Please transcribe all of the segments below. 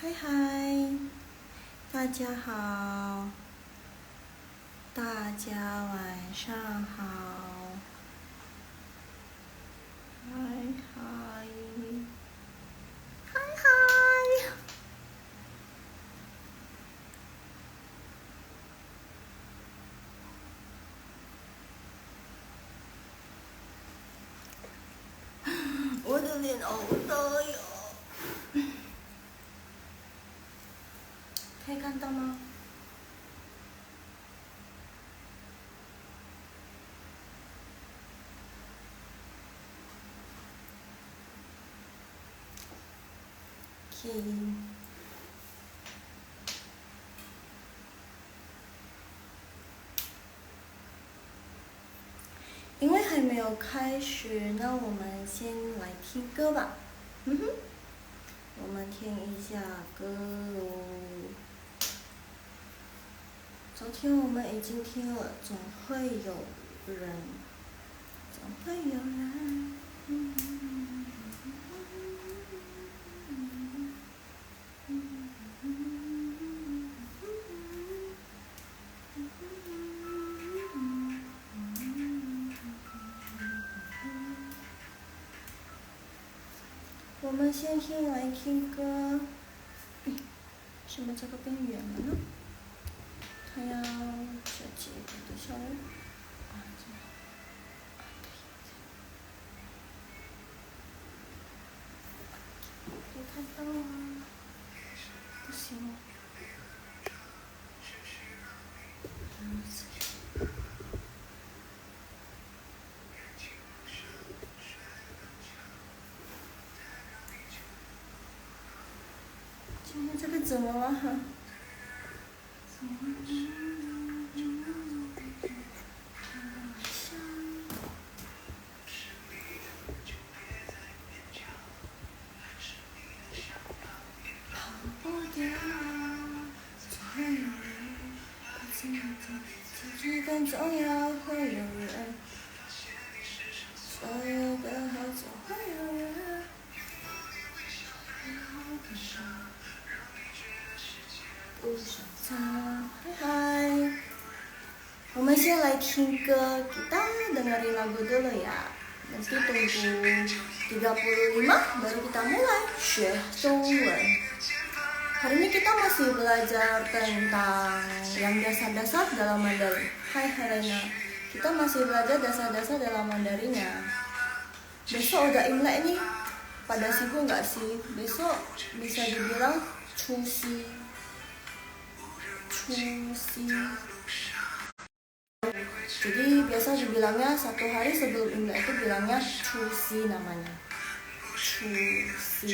嗨嗨，大家好，大家晚上好，嗨嗨，嗨嗨，我的脸好热哟，可以看到吗？可以。因为还没有开始，那我们先来听歌吧。我们听一下歌哦。昨天我们已经听了，总会有人，总会有人。我们先来听歌。什么这个变远了呢？它要这几个的效率。可以看到吗？不行。今天这个怎么了？更重要会有人，所有的好总会有人。不想他。Hai, 我们先来听歌，kita dengerin lagu dulu ya. Nanti tunggu 35 baru kita mulai 学中文。Hari ini kita masih belajar tentang yang dasar-dasar dalam Mandarin. Hai Helena, kita masih belajar dasar-dasar dalam Mandarinnya. Besok udah Imlek nih, pada sibuk nggak sih? Besok bisa dibilang Cusi. Jadi biasa dibilangnya satu hari sebelum Imlek itu bilangnya Cusi namanya. Cusi.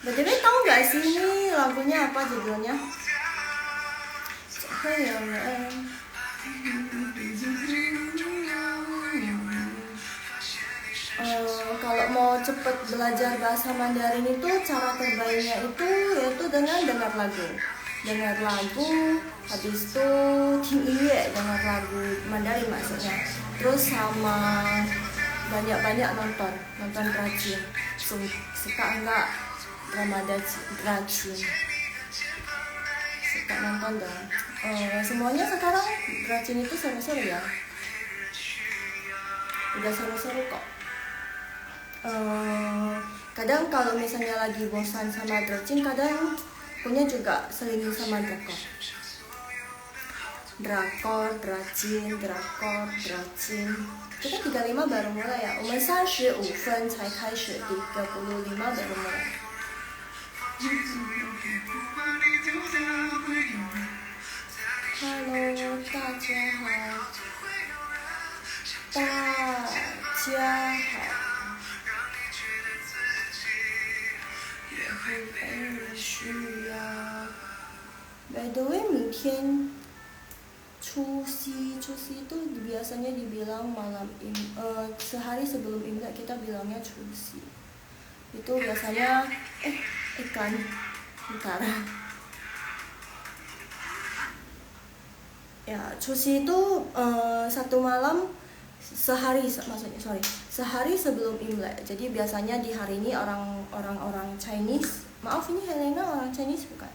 BTW tahu nggak sih ini lagunya apa judulnya? Kalau mau cepet belajar bahasa Mandarin itu cara terbaiknya itu yaitu dengan dengar lagu, habis itu听音乐 dengar lagu Mandarin maksudnya, terus sama banyak-banyak nonton rajin. Suka enggak drama rajin, suka nonton dong. Semuanya sekarang rajin itu seru-seru ya, udah seru-seru kok. Kadang kalau misalnya lagi bosan sama dracin, kadang punya juga selingi sama dracin. Kita 35 baru mulai ya. 我们35分才开始，35 baru mulai. Hello， 大家好，大家好。By the way, 明天Cusi itu biasanya dibilang sehari sebelum Imlek kita bilangnya Cusi. Itu biasanya ikan utara. Ya, Cusi itu satu malam sehari sebelum Imlek. Jadi biasanya di hari ini orang-orang Chinese Maaf, ini Helena orang Chinese bukan?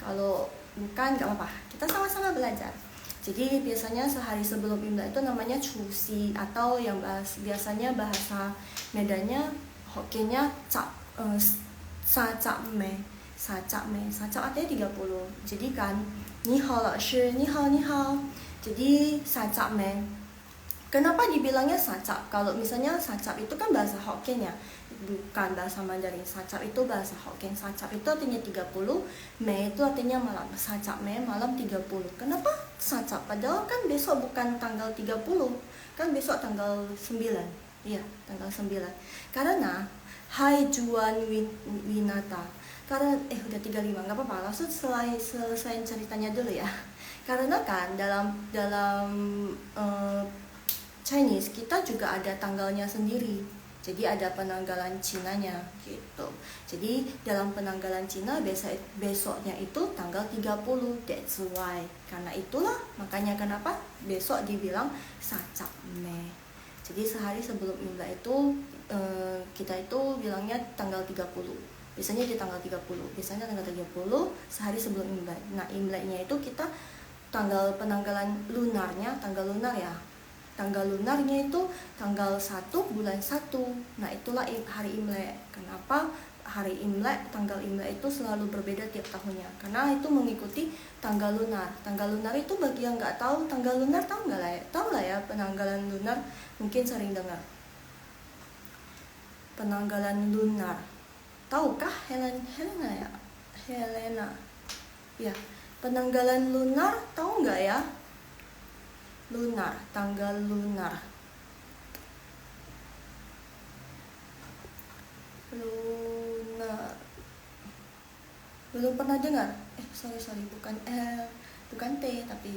Kalau bukan nggak apa-apa, kita sama-sama belajar. Jadi biasanya sehari sebelum Imlek itu namanya Chusi, atau yang biasanya bahasa Medannya, Hokkiennya Sa Cap Me. Sa Cap artinya 30. Jadi kan Ni hao laoshi, ni hao. Jadi Sa Cap Me. Kenapa dibilangnya sacap? Kalau misalnya sacap itu kan bahasa Hokkien ya, bukan bahasa Mandarin. Sacap itu bahasa Hokkien. Sacap itu artinya 30, me itu artinya malam. Sacap me malam 30. Kenapa sacap? Padahal kan besok bukan tanggal 30, kan besok tanggal 9. Iya, tanggal 9. Karena Hai Juan Winata. Karena udah 35, nggak apa-apa. Langsung selesai ceritanya dulu ya. Karena kan dalam Chinese kita juga ada tanggalnya sendiri. Jadi ada penanggalan Cinanya gitu. Jadi dalam penanggalan Cina besoknya itu tanggal 30. That's why. Karena itulah makanya kenapa besok dibilang Sacap Me. Jadi sehari sebelum Imlek itu kita itu bilangnya tanggal 30. Biasanya di tanggal 30. Biasanya tanggal 30 sehari sebelum Imlek. Nah, Imleknya itu kita tanggal penanggalan lunarnya, tanggal lunar ya. Tanggal lunarnya itu tanggal 1 bulan 1. Nah, itulah hari Imlek. Kenapa hari Imlek, tanggal Imlek itu selalu berbeda tiap tahunnya? Karena itu mengikuti tanggal lunar. Tanggal lunar itu bagi yang nggak tahu, tanggal lunar tahu nggak lah ya? Tahu lah ya, penanggalan lunar mungkin sering dengar. Penanggalan lunar. Tahukah Helena ya? Helena. Ya, penanggalan lunar tahu nggak ya? Lunar, tanggal lunar. Lunar. Belum pernah dengar? Sorry, bukan bukan T tapi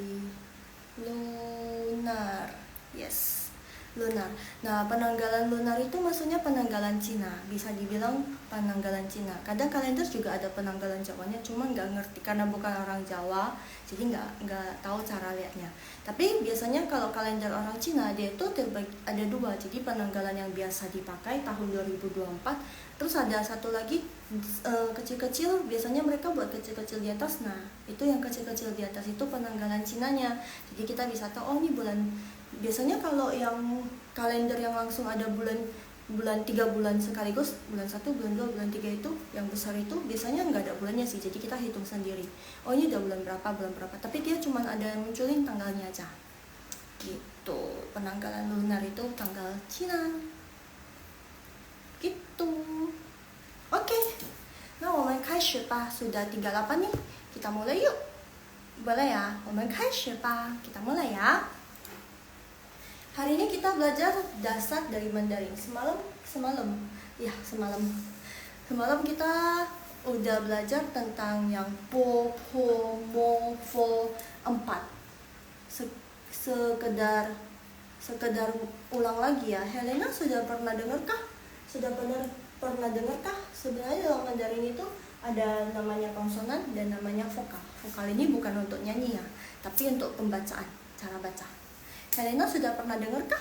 lunar. Yes, lunar. Nah, penanggalan lunar itu maksudnya penanggalan Cina. Bisa dibilang penanggalan Cina. Kadang kalender juga ada penanggalan Jawanya, cuma nggak ngerti karena bukan orang Jawa, jadi nggak tahu cara lihatnya. Tapi biasanya kalau kalender orang Cina dia itu terbagi ada dua. Jadi penanggalan yang biasa dipakai tahun 2024, terus ada satu lagi kecil-kecil. Biasanya mereka buat kecil-kecil di atas. Nah, itu yang kecil-kecil di atas itu penanggalan Cinanya. Jadi kita bisa tahu, oh ini bulan. Biasanya kalau yang kalender yang langsung ada bulan 3 bulan sekaligus, bulan 1, bulan 2, bulan 3 itu yang besar itu biasanya nggak ada bulannya sih, jadi kita hitung sendiri. Oh ini udah bulan berapa, tapi dia cuma ada munculin tanggalnya aja gitu. Penanggalan lunar itu tanggal Cina gitu. Oke, nah 我们开始吧. Sudah 38 nih, kita mulai yuk. Boleh ya? 我们开始吧, kita mulai ya. Hari ini kita belajar dasar dari Mandarin. Semalam kita udah belajar tentang yang po, ho, mo, fo 4. Sekedar ulang lagi ya. Helena sudah pernah dengarkah? Sebenarnya dalam Mandarin itu ada namanya konsonan dan namanya vokal. Vokal ini bukan untuk nyanyi ya, tapi untuk pembacaan, cara baca. Helena sudah pernah dengarkah?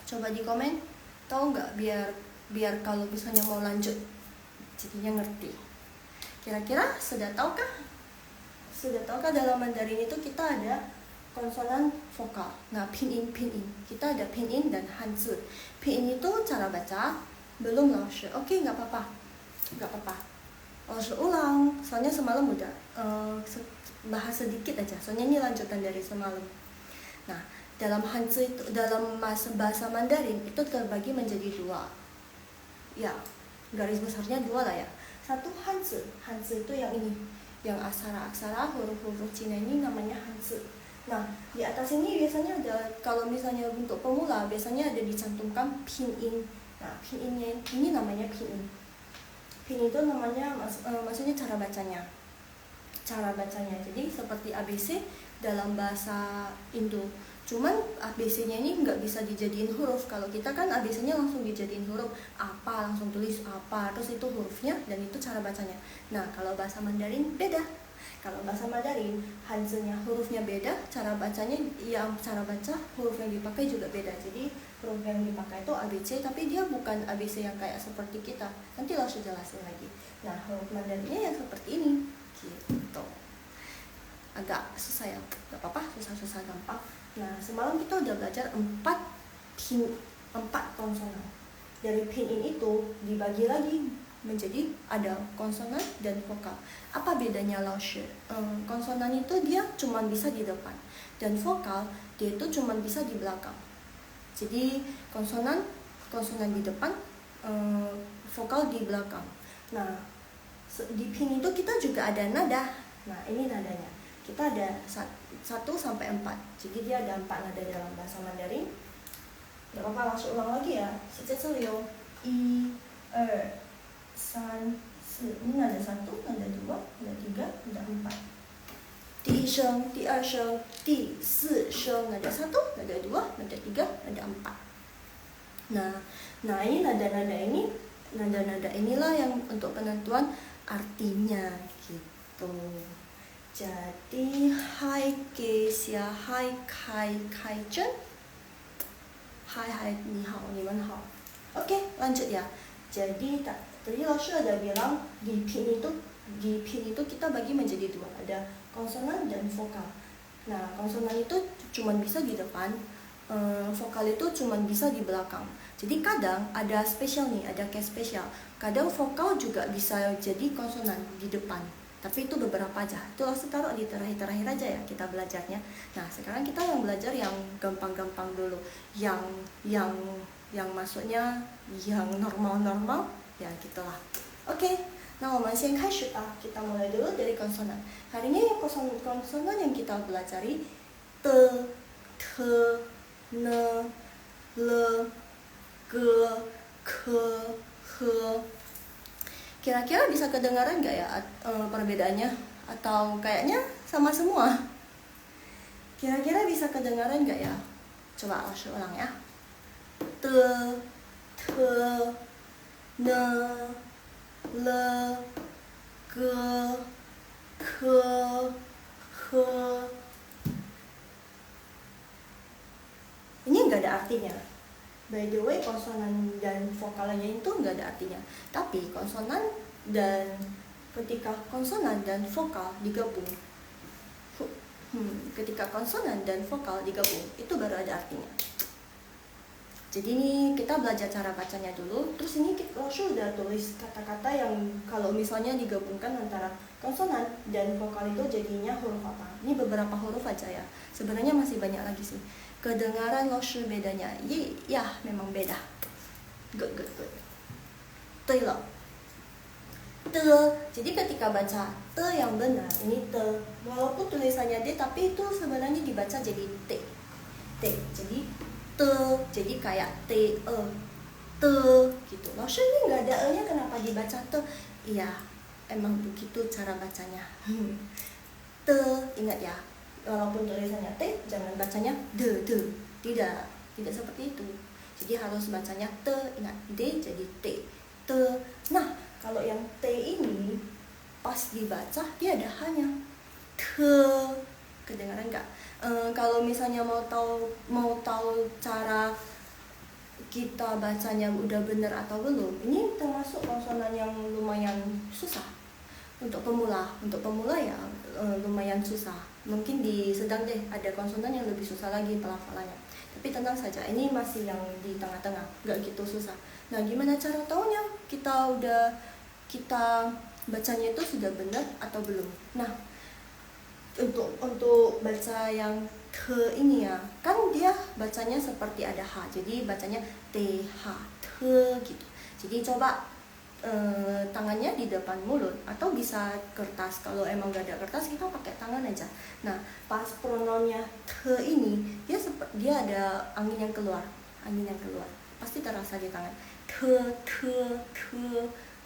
Coba di komen, tahu nggak, biar kalau misalnya mau lanjut jadinya ngerti. Kira-kira sudah tahukah? Dalam Mandarin itu kita ada konsonan vokal. Nah, pinyin. Kita ada pinyin dan hanzi. Pinyin itu cara baca, belum laoshi. Oke, nggak apa-apa. Laoshi ulang, soalnya semalam udah bahas sedikit aja, soalnya ini lanjutan dari semalam. Nah, dalam hanzi itu, dalam bahasa Mandarin itu terbagi menjadi 2. Ya, garis besarnya 2 lah ya. Satu hanzi itu yang ini, yang aksara-aksara huruf-huruf Cina ini namanya hanzi. Nah, di atas ini biasanya ada, kalau misalnya untuk pemula biasanya ada dicantumkan pinyin. Nah, pinyinnya ini namanya pinyin. Pinyin itu namanya maksudnya cara bacanya. Jadi seperti ABC dalam bahasa Indo. Cuman ABC-nya ini nggak bisa dijadiin huruf. Kalau kita kan ABC-nya langsung dijadiin huruf. Apa, langsung tulis apa, terus itu hurufnya dan itu cara bacanya. Nah, kalau bahasa Mandarin beda. Kalau bahasa Mandarin, Hanzi-nya hurufnya beda, cara bacanya, cara baca huruf yang dipakai juga beda. Jadi huruf yang dipakai itu ABC, tapi dia bukan ABC yang kayak seperti kita. Nanti langsung jelasin lagi. Nah, huruf Mandarinnya yang seperti ini, gitu. Agak susah ya, gak apa-apa, susah-susah gampang. Nah, semalam kita udah belajar 4 konsonan. Dari pinyin itu dibagi lagi menjadi ada konsonan dan vokal. Apa bedanya Laoshi? Konsonan itu dia cuma bisa di depan, dan vokal dia itu cuma bisa di belakang. Jadi konsonan di depan, vokal di belakang. Nah, di pinyin itu kita juga ada nada. Nah, ini nadanya. Kita ada 1 sampai 4. Jadi dia ada 4 nada dalam bahasa Mandarin. Gak apa-apa, langsung ulang lagi ya. 1, 2, 3, 4. Ini nada 1, nada 2, nada 3, nada 4. 第一声，第二声，第四声, nada 1, nada 2, nada 3, nada 4. Nah ini nada-nada inilah yang untuk penentuan artinya gitu. Jadi hai ke xia hai kai kai chen. Hai, ni hao, ni men hao. Oke, lanjut ya. Jadi tadi Laoshi ada bilang di pinyin itu kita bagi menjadi 2. Ada konsonan dan vokal. Nah, konsonan itu cuma bisa di depan, vokal itu cuma bisa di belakang. Jadi kadang ada spesial nih, ada case spesial. Kadang vokal juga bisa jadi konsonan di depan. Tapi itu beberapa aja. Itu langsung taruh di terakhir-terakhir aja ya kita belajarnya. Nah, sekarang kita yang belajar yang gampang-gampang dulu. Yang maksudnya yang normal-normal ya gitulah. Oke. Nah, 我们先开始吧. Kita mulai dulu dari konsonan. Hari ini konsonan yang kita pelajari t, t, n, l, g, k, h. Kira-kira bisa kedengaran nggak ya perbedaannya? Atau kayaknya sama semua? Kira-kira bisa kedengaran nggak ya? Coba langsung ulang ya. T, t, n, l, g, k, h. Ini nggak ada artinya. By the way, konsonan dan vokalnya itu nggak ada artinya. Tapi konsonan dan ketika konsonan dan vokal digabung, itu baru ada artinya. Jadi ini kita belajar cara bacanya dulu. Terus ini Laoshi udah tulis kata-kata yang kalau misalnya digabungkan antara konsonan dan vokal itu jadinya huruf apa. Ini beberapa huruf aja ya. Sebenarnya masih banyak lagi sih. Kedengaran Laoshi bedanya, ya memang beda. Good. T lo. T. Jadi ketika baca T yang benar, ini T. Walaupun tulisannya D, tapi itu sebenarnya dibaca jadi T. Jadi T. Jadi kayak T, T gitu. Laoshi ini nggak ada E-nya, kenapa dibaca T? Iya, emang begitu cara bacanya. T, ingat ya. Walaupun tulisannya T, jangan bacanya D. Tidak seperti itu. Jadi harus bacanya T, ingat D jadi T. Nah, kalau yang T ini pas dibaca dia ada hanya T. Kedengaran nggak? Kalau misalnya mau tahu cara kita bacanya udah benar atau belum, ini termasuk konsonan yang lumayan susah untuk pemula ya, lumayan susah. Mungkin di sedang deh ada konsonan yang lebih susah lagi pelafalannya. Tapi tenang saja, ini masih yang di tengah-tengah, nggak gitu susah. Nah, gimana cara taunya kita bacanya itu sudah benar atau belum? Nah, untuk baca yang T ini ya, kan dia bacanya seperti ada H, jadi bacanya T, H, T gitu. Jadi coba tangannya di depan mulut atau bisa kertas. Kalau emang gak ada kertas, kita pakai tangan aja. Nah, pas pronounnya T ini dia ada angin yang keluar, pasti terasa di tangan. T.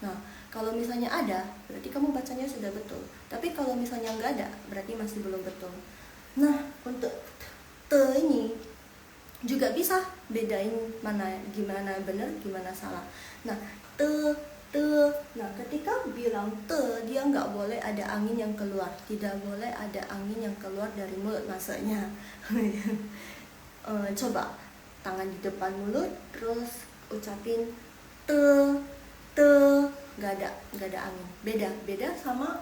Nah, kalau misalnya ada, berarti kamu bacanya sudah betul. Tapi kalau misalnya nggak ada, berarti masih belum betul. Nah, untuk T ini juga bisa bedain gimana benar, gimana salah. Nah, T te. Nah, ketika bilang te, dia nggak boleh ada angin yang keluar. Tidak boleh ada angin yang keluar dari mulut maksudnya. Coba tangan di depan mulut, terus ucapin te, te, nggak ada angin. Beda sama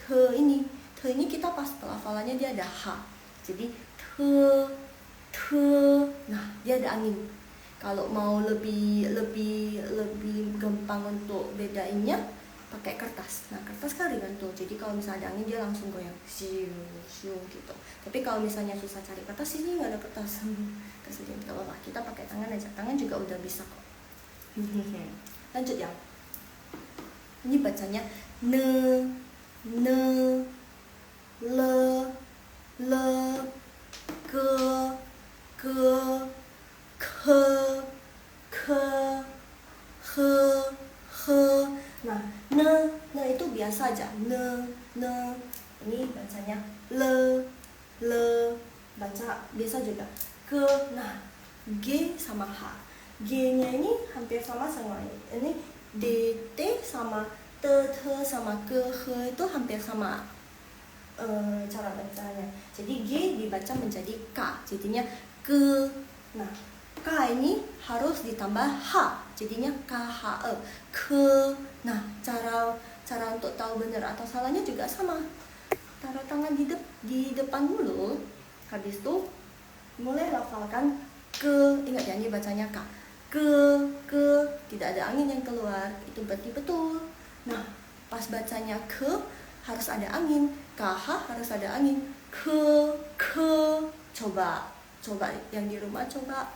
te ini. Te ini kita pas pelafalannya dia ada h. Jadi te, nah dia ada angin. Kalau mau lebih gampang untuk bedainnya, pakai kertas. Nah, kertas kan ringan tuh. Jadi kalau misalnya ada angin dia langsung goyang, siu gitu. Tapi kalau misalnya susah cari kertas, sini nggak ada kertas. Kesedihan nggak apa-apa. Kita pakai tangan aja. Tangan juga udah bisa kok. Lanjut ya. Ini bacanya ne, le, ke, he. Nah, ne itu biasa aja. Ne. Ini bacanya le. Baca biasa juga. Ke. Nah, g sama h. G-nya ini hampir sama ini. D, sama te sama ke, he itu hampir sama cara bacanya. Jadi G dibaca menjadi K, jadinya ke. Nah, K ini harus ditambah H, jadinya KHE, ke. Nah, cara untuk tahu benar atau salahnya juga sama. Taruh tangan di depan mulut, habis itu mulai lafalkan ke. Ingat ya, ini bacanya K. Ke, tidak ada angin yang keluar, itu berarti betul. Nah, pas bacanya ke harus ada angin, KH harus ada angin, ke. Coba yang di rumah coba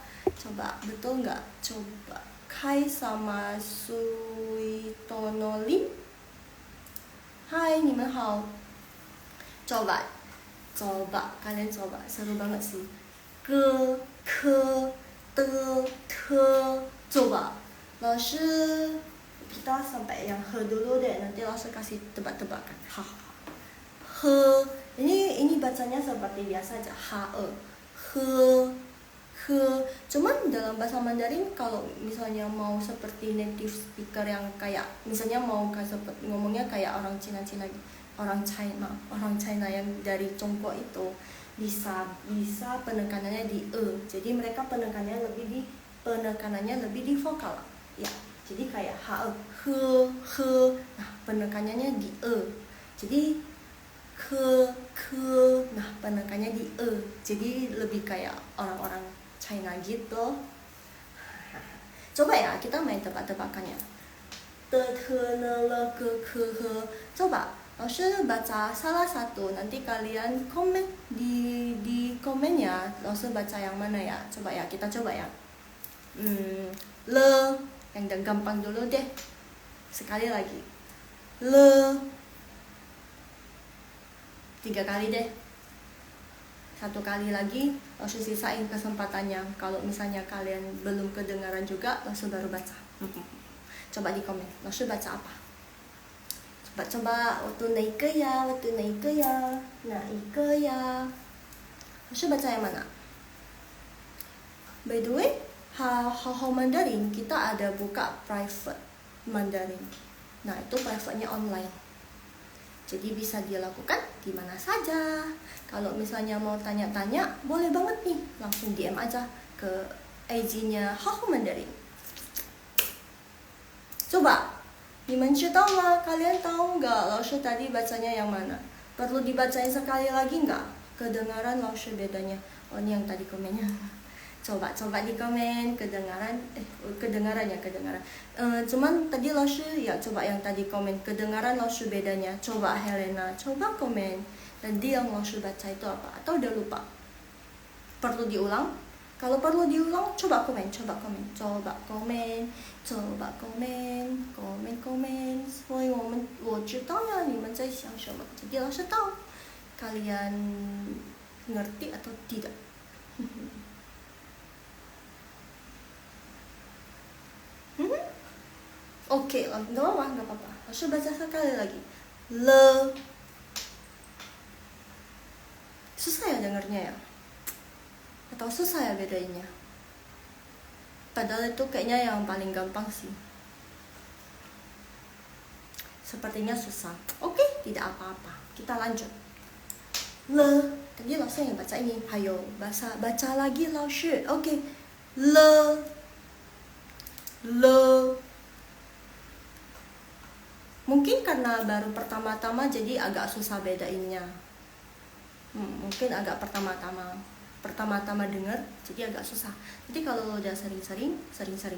betul nggak? Coba Kai sama Suitonolim. Hai, 你们好. Coba kalian coba, seru banget sih. Ke, te, coba. Laoshi, kita sampai yang he dulu deh, nanti laoshi kasih tebak-tebakan. He, ini bacanya seperti biasa aja, he. Cuman dalam bahasa Mandarin kalau misalnya mau seperti native speaker yang kayak misalnya mau seperti ngomongnya kayak orang Cina, orang China yang dari Tiongkok itu bisa penekanannya di e. Jadi mereka penekanannya lebih di vokal. Ya. Jadi kayak he. Nah, penekanannya di e. Jadi ke. Nah, penekanannya di e. Jadi lebih kayak orang-orang China gitu. Coba ya, kita main tebak-tebakannya. Te, ne, le, ke, he. Coba, Laoshi baca salah satu. Nanti kalian komen di komen ya. Laoshi baca yang mana ya? Coba ya, kita coba ya. Le, yang gampang dulu deh. Sekali lagi. Le. 3 kali deh. 1 kali lagi, langsung sisain kesempatannya. Kalau misalnya kalian belum kedengaran juga, langsung baru baca. Coba di komen, langsung baca apa? Coba, waktu naik ya. Langsung baca yang mana? By the way, Hao Mandarin, kita ada buka private Mandarin. Nah, itu private-nya online. Jadi bisa dilakukan di mana saja. Kalau misalnya mau tanya-tanya, boleh banget nih. Langsung DM aja ke IG-nya Hao Mandarin. Coba, 你们知道吗? Kalian tahu nggak Laoshi tadi bacanya yang mana? Perlu dibacain sekali lagi nggak? Kedengaran Laoshi bedanya. Oh, ini yang tadi komennya. Coba di komen kedengaran ya. Cuman tadi Laoshi ya, coba yang tadi komen kedengaran Laoshi bedanya. Coba Helena, coba komen. Tadi yang Laoshi baca itu apa? Atau udah lupa? Perlu diulang? Kalau perlu diulang, coba komen. 所以我知道呀，你们在想什么。Jadi Laoshi tahu kalian ngerti atau tidak. Oke, nggak apa-apa. Laoshi baca sekali lagi. Le. Susah ya dengarnya ya? Atau susah ya bedainnya? Padahal itu kayaknya yang paling gampang sih. sepertinya susah. Oke, tidak apa-apa, kita lanjut. Le, tadi Laoshi yang baca ini. Hayo, baca lagi Laoshi. Oke, le, mungkin karena baru pertama-tama jadi agak susah bedainnya. Mungkin agak pertama-tama dengar jadi agak susah. Jadi kalau udah sering-sering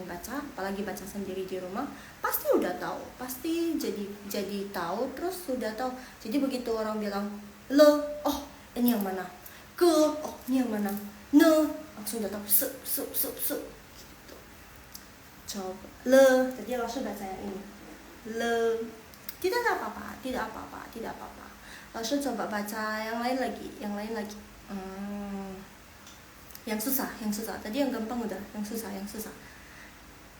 baca, apalagi baca sendiri di rumah, pasti udah tahu, pasti jadi tahu, terus sudah tahu. Jadi begitu orang bilang le, oh ini yang mana, ke, oh ini yang mana, ne, langsung udah tahu, se gitu. Coba le, tadi langsung baca yang ini le. Tidak apa-apa. Langsung coba baca yang lain lagi. Yang susah. Tadi yang gampang udah, yang susah.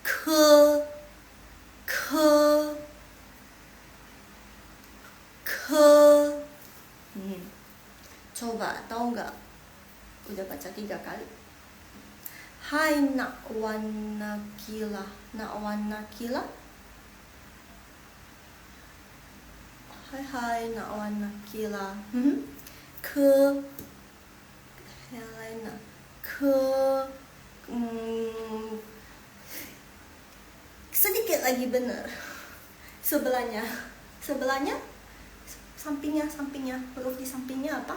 Ke. Coba, tahu nggak? Udah baca 3 kali. Hai nak warna kila. Hai nak warna kila. Ke yang lain ke sedikit lagi benar. Sebelahnya sampingnya huruf di sampingnya apa?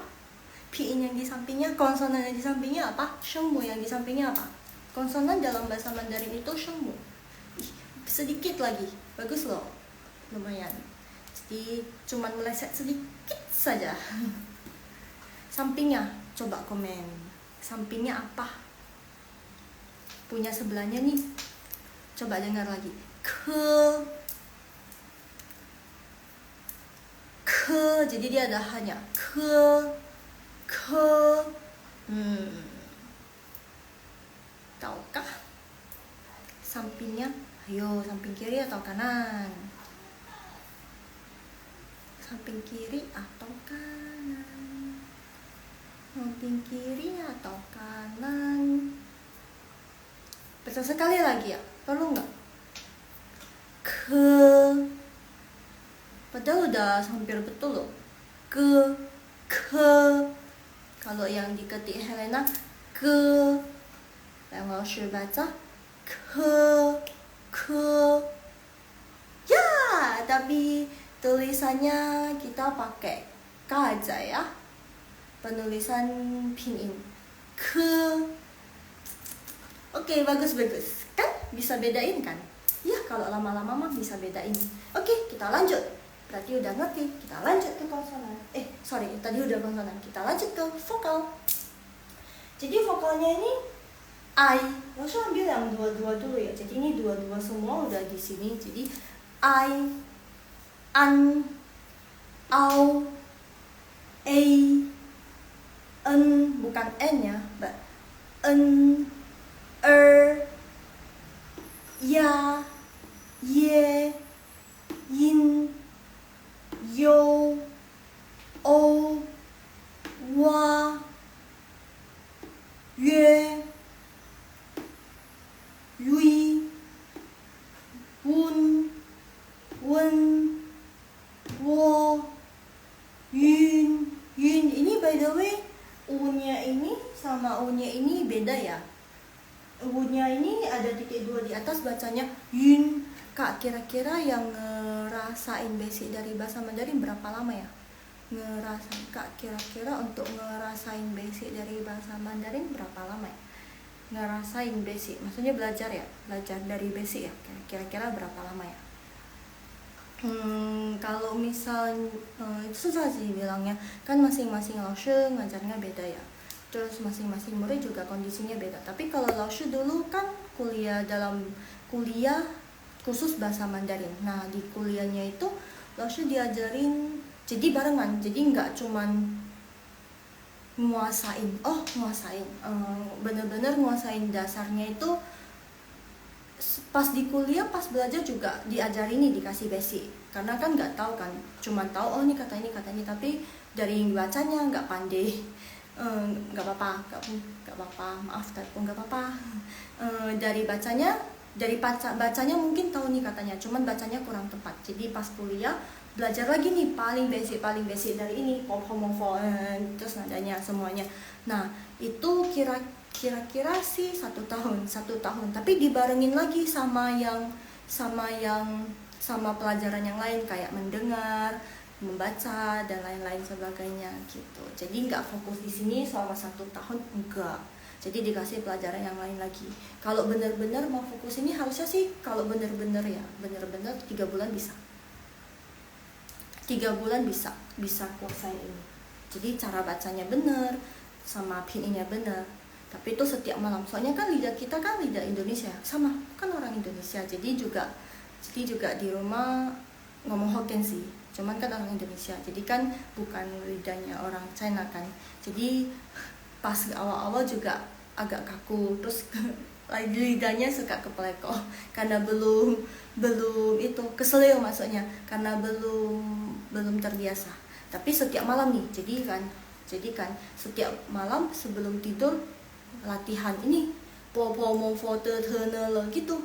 Piin yang di sampingnya, konsonan yang di sampingnya apa? Shengmu yang di sampingnya apa? Konsonan dalam bahasa Mandarin itu shengmu. Sedikit lagi, bagus loh, lumayan. Jadi cuman meleset sedikit saja. Sampingnya, coba komen. Sampingnya apa? Punya sebelahnya nih. Coba dengar lagi. Ke. Jadi dia ada hanya ke. Tahukah? Sampingnya, ayo samping kiri atau kanan? Samping kiri atau kanan? Samping kiri atau kanan? Betul sekali lagi ya, perlu nggak? Ke. Padahal udah hampir betul loh. Ke. Kalau yang diketik Helena, ke. Yang Laoshi baca, ke. Ya, tapi tulisannya kita pakai K aja ya. Penulisan pinyin ke. Oke, bagus kan, bisa bedain kan ya. Kalau lama-lama mah bisa bedain. Oke, kita lanjut. Berarti udah ngerti. Kita lanjut ke konsonan. Tadi udah konsonan, kita lanjut ke vokal. Jadi vokalnya ini I. Langsung ambil yang dua-dua dulu ya. Jadi ini dua-dua semua udah di sini. Jadi I, an, au, a, en, bukan n ya, but en, ya, ye, yin, yo, o, wa, yue, yui, wun, wen, wo, yun. Ini by the way, u-nya ini sama u-nya ini beda ya. U-nya ini ada titik 2 di atas, bacanya yun. Kak, kira-kira yang ngerasain basic dari bahasa Mandarin berapa lama ya? Kak, kira-kira untuk ngerasain basic dari bahasa Mandarin berapa lama ya? Ngerasain basic, maksudnya belajar dari basic ya, kira-kira berapa lama ya? Kalau misal susah sih bilangnya, kan masing-masing Laoshi ngajarnya beda ya, terus masing-masing murid juga kondisinya beda. Tapi kalau Laoshi dulu kan kuliah khusus bahasa Mandarin. Nah, di kuliahnya itu Laoshi diajarin jadi barengan, jadi nggak cuman nguasain, bener-bener nguasain dasarnya itu. Pas di kuliah, pas belajar juga diajarin nih, dikasih basic, karena kan nggak tahu kan, cuman tahu oh ini kata ini, tapi dari yang bacanya nggak pandai. Nggak apa-apa, maaf, tapi nggak apa-apa. Dari bacanya dari bacanya mungkin tahu nih katanya, cuman bacanya kurang tepat. Jadi pas kuliah belajar lagi nih paling basic dari ini homofon, terus nadanya semuanya. Nah itu kira-kira sih 1 tahun, tapi dibarengin lagi sama pelajaran yang lain kayak mendengar, membaca dan lain-lain sebagainya gitu. Jadi nggak fokus di sini selama 1 tahun, enggak. Jadi dikasih pelajaran yang lain lagi. Kalau benar-benar mau fokus ini harusnya sih kalau benar-benar 3 bulan bisa. 3 bulan bisa kuasain ini. Jadi cara bacanya benar, sama pinnya benar. Tapi itu setiap malam. Soalnya kan lidah kita kan lidah Indonesia, sama kan orang Indonesia. Jadi juga di rumah ngomong Hokkien sih. Cuman kan orang Indonesia. Jadi kan bukan lidahnya orang China kan. Jadi pas awal-awal juga agak kaku, terus lidahnya suka keplekoh karena belum itu keselio maksudnya, karena belum terbiasa. Tapi setiap malam nih, jadi kan setiap malam sebelum tidur latihan ini gitu.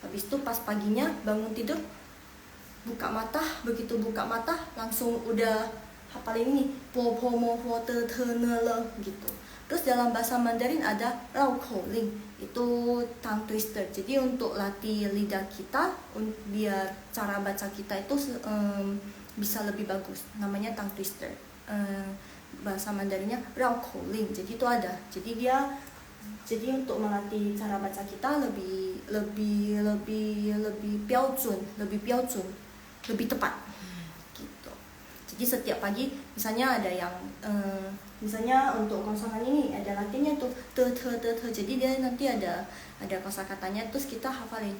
Habis itu pas paginya bangun tidur begitu buka mata langsung udah hafalin ini gitu. Terus dalam bahasa Mandarin ada rao ling, itu tongue twister. Jadi untuk latih lidah kita biar cara baca kita itu bisa lebih bagus, namanya tongue twister. Bahasa Mandarinnya rao ling. Jadi itu ada. Jadi untuk melatih cara baca kita lebih tepat gitu. Jadi setiap pagi misalnya ada yang misalnya untuk kosakata ini ada latihannya tuh jadi dia nanti ada kosakatanya, terus kita hafalin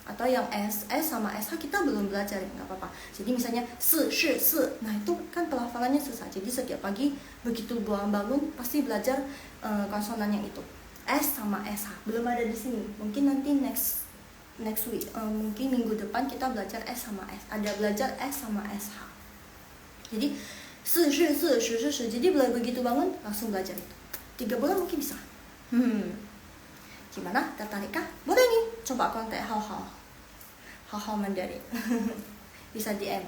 atau yang S sama SH kita belum belajar, nggak apa-apa. Jadi misalnya se, nah itu kan pelafalannya susah. Jadi setiap pagi begitu bangun pasti belajar konsonan yang itu, S sama SH. Belum ada di sini, mungkin nanti next week, mungkin minggu depan kita belajar S sama S, ada belajar S sama SH. Jadi jadi begitu bangun langsung belajar itu. 3 bulan mungkin bisa. Gimana, tertarik kah? Boleh nih coba kontak hao Mandarin. Bisa DM,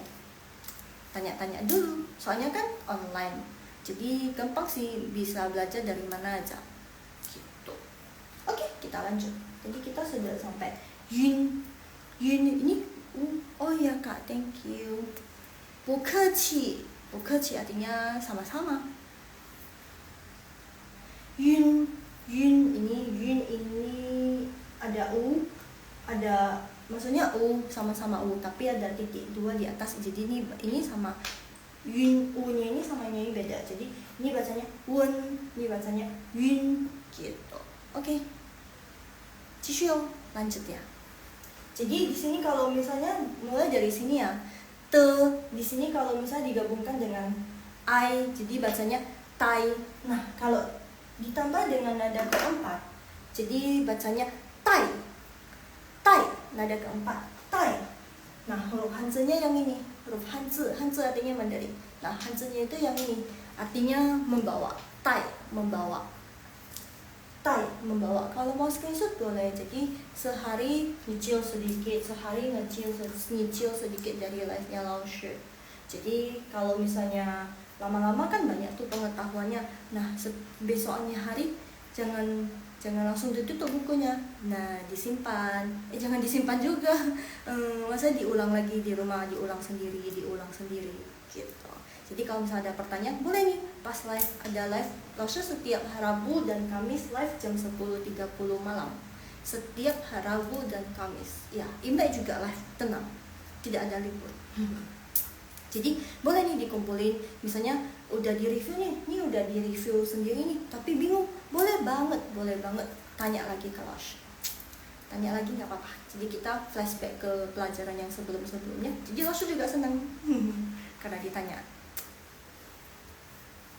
tanya-tanya dulu, soalnya kan online, jadi gampang sih, bisa belajar dari mana aja gitu. Oke, kita lanjut. Jadi kita sudah sampai Yun ini oh ya Kak, thank you. Bukechi artinya sama-sama. Yun ini ada ada maksudnya sama-sama tapi ada titik 2 di atas. Jadi ini sama Yun, nya ini sama nya ini beda. Jadi ini bacanya Wun, ini bacanya Yun gitu. Oke. Cishio, lanjut ya. Jadi di sini kalau misalnya mulai dari sini ya, di sini kalau misalnya digabungkan dengan I, jadi bacanya tai. Nah kalau ditambah dengan nada keempat, jadi bacanya tai, nada keempat, tai. Nah huruf Hanzi-nya yang ini, huruf Hanzi artinya Mandarin. Nah Hanzi-nya itu yang ini, artinya membawa, tai, membawa. Kalau mau screenshot boleh. Jadi sehari nyicil sedikit dari live-nya Laoshi. Jadi kalau misalnya lama-lama kan banyak tuh pengetahuannya. Nah besoknya hari jangan langsung ditutup bukunya. Nah disimpan. Jangan disimpan juga. Masa diulang lagi di rumah, diulang sendiri gitu. Jadi kalau misalnya ada pertanyaan, boleh nih pas live, ada live Laoshi setiap Rabu dan Kamis live jam 10.30 malam. Setiap Rabu dan Kamis. Ya, Imlek juga live, tenang. Tidak ada libur. Jadi boleh nih dikumpulin. Misalnya udah di-review nih, udah di-review sendiri nih, tapi bingung. Boleh banget. Tanya lagi ke Laoshi. Tanya lagi nggak apa-apa. Jadi kita flashback ke pelajaran yang sebelumnya. Jadi Laoshi juga senang karena ditanya.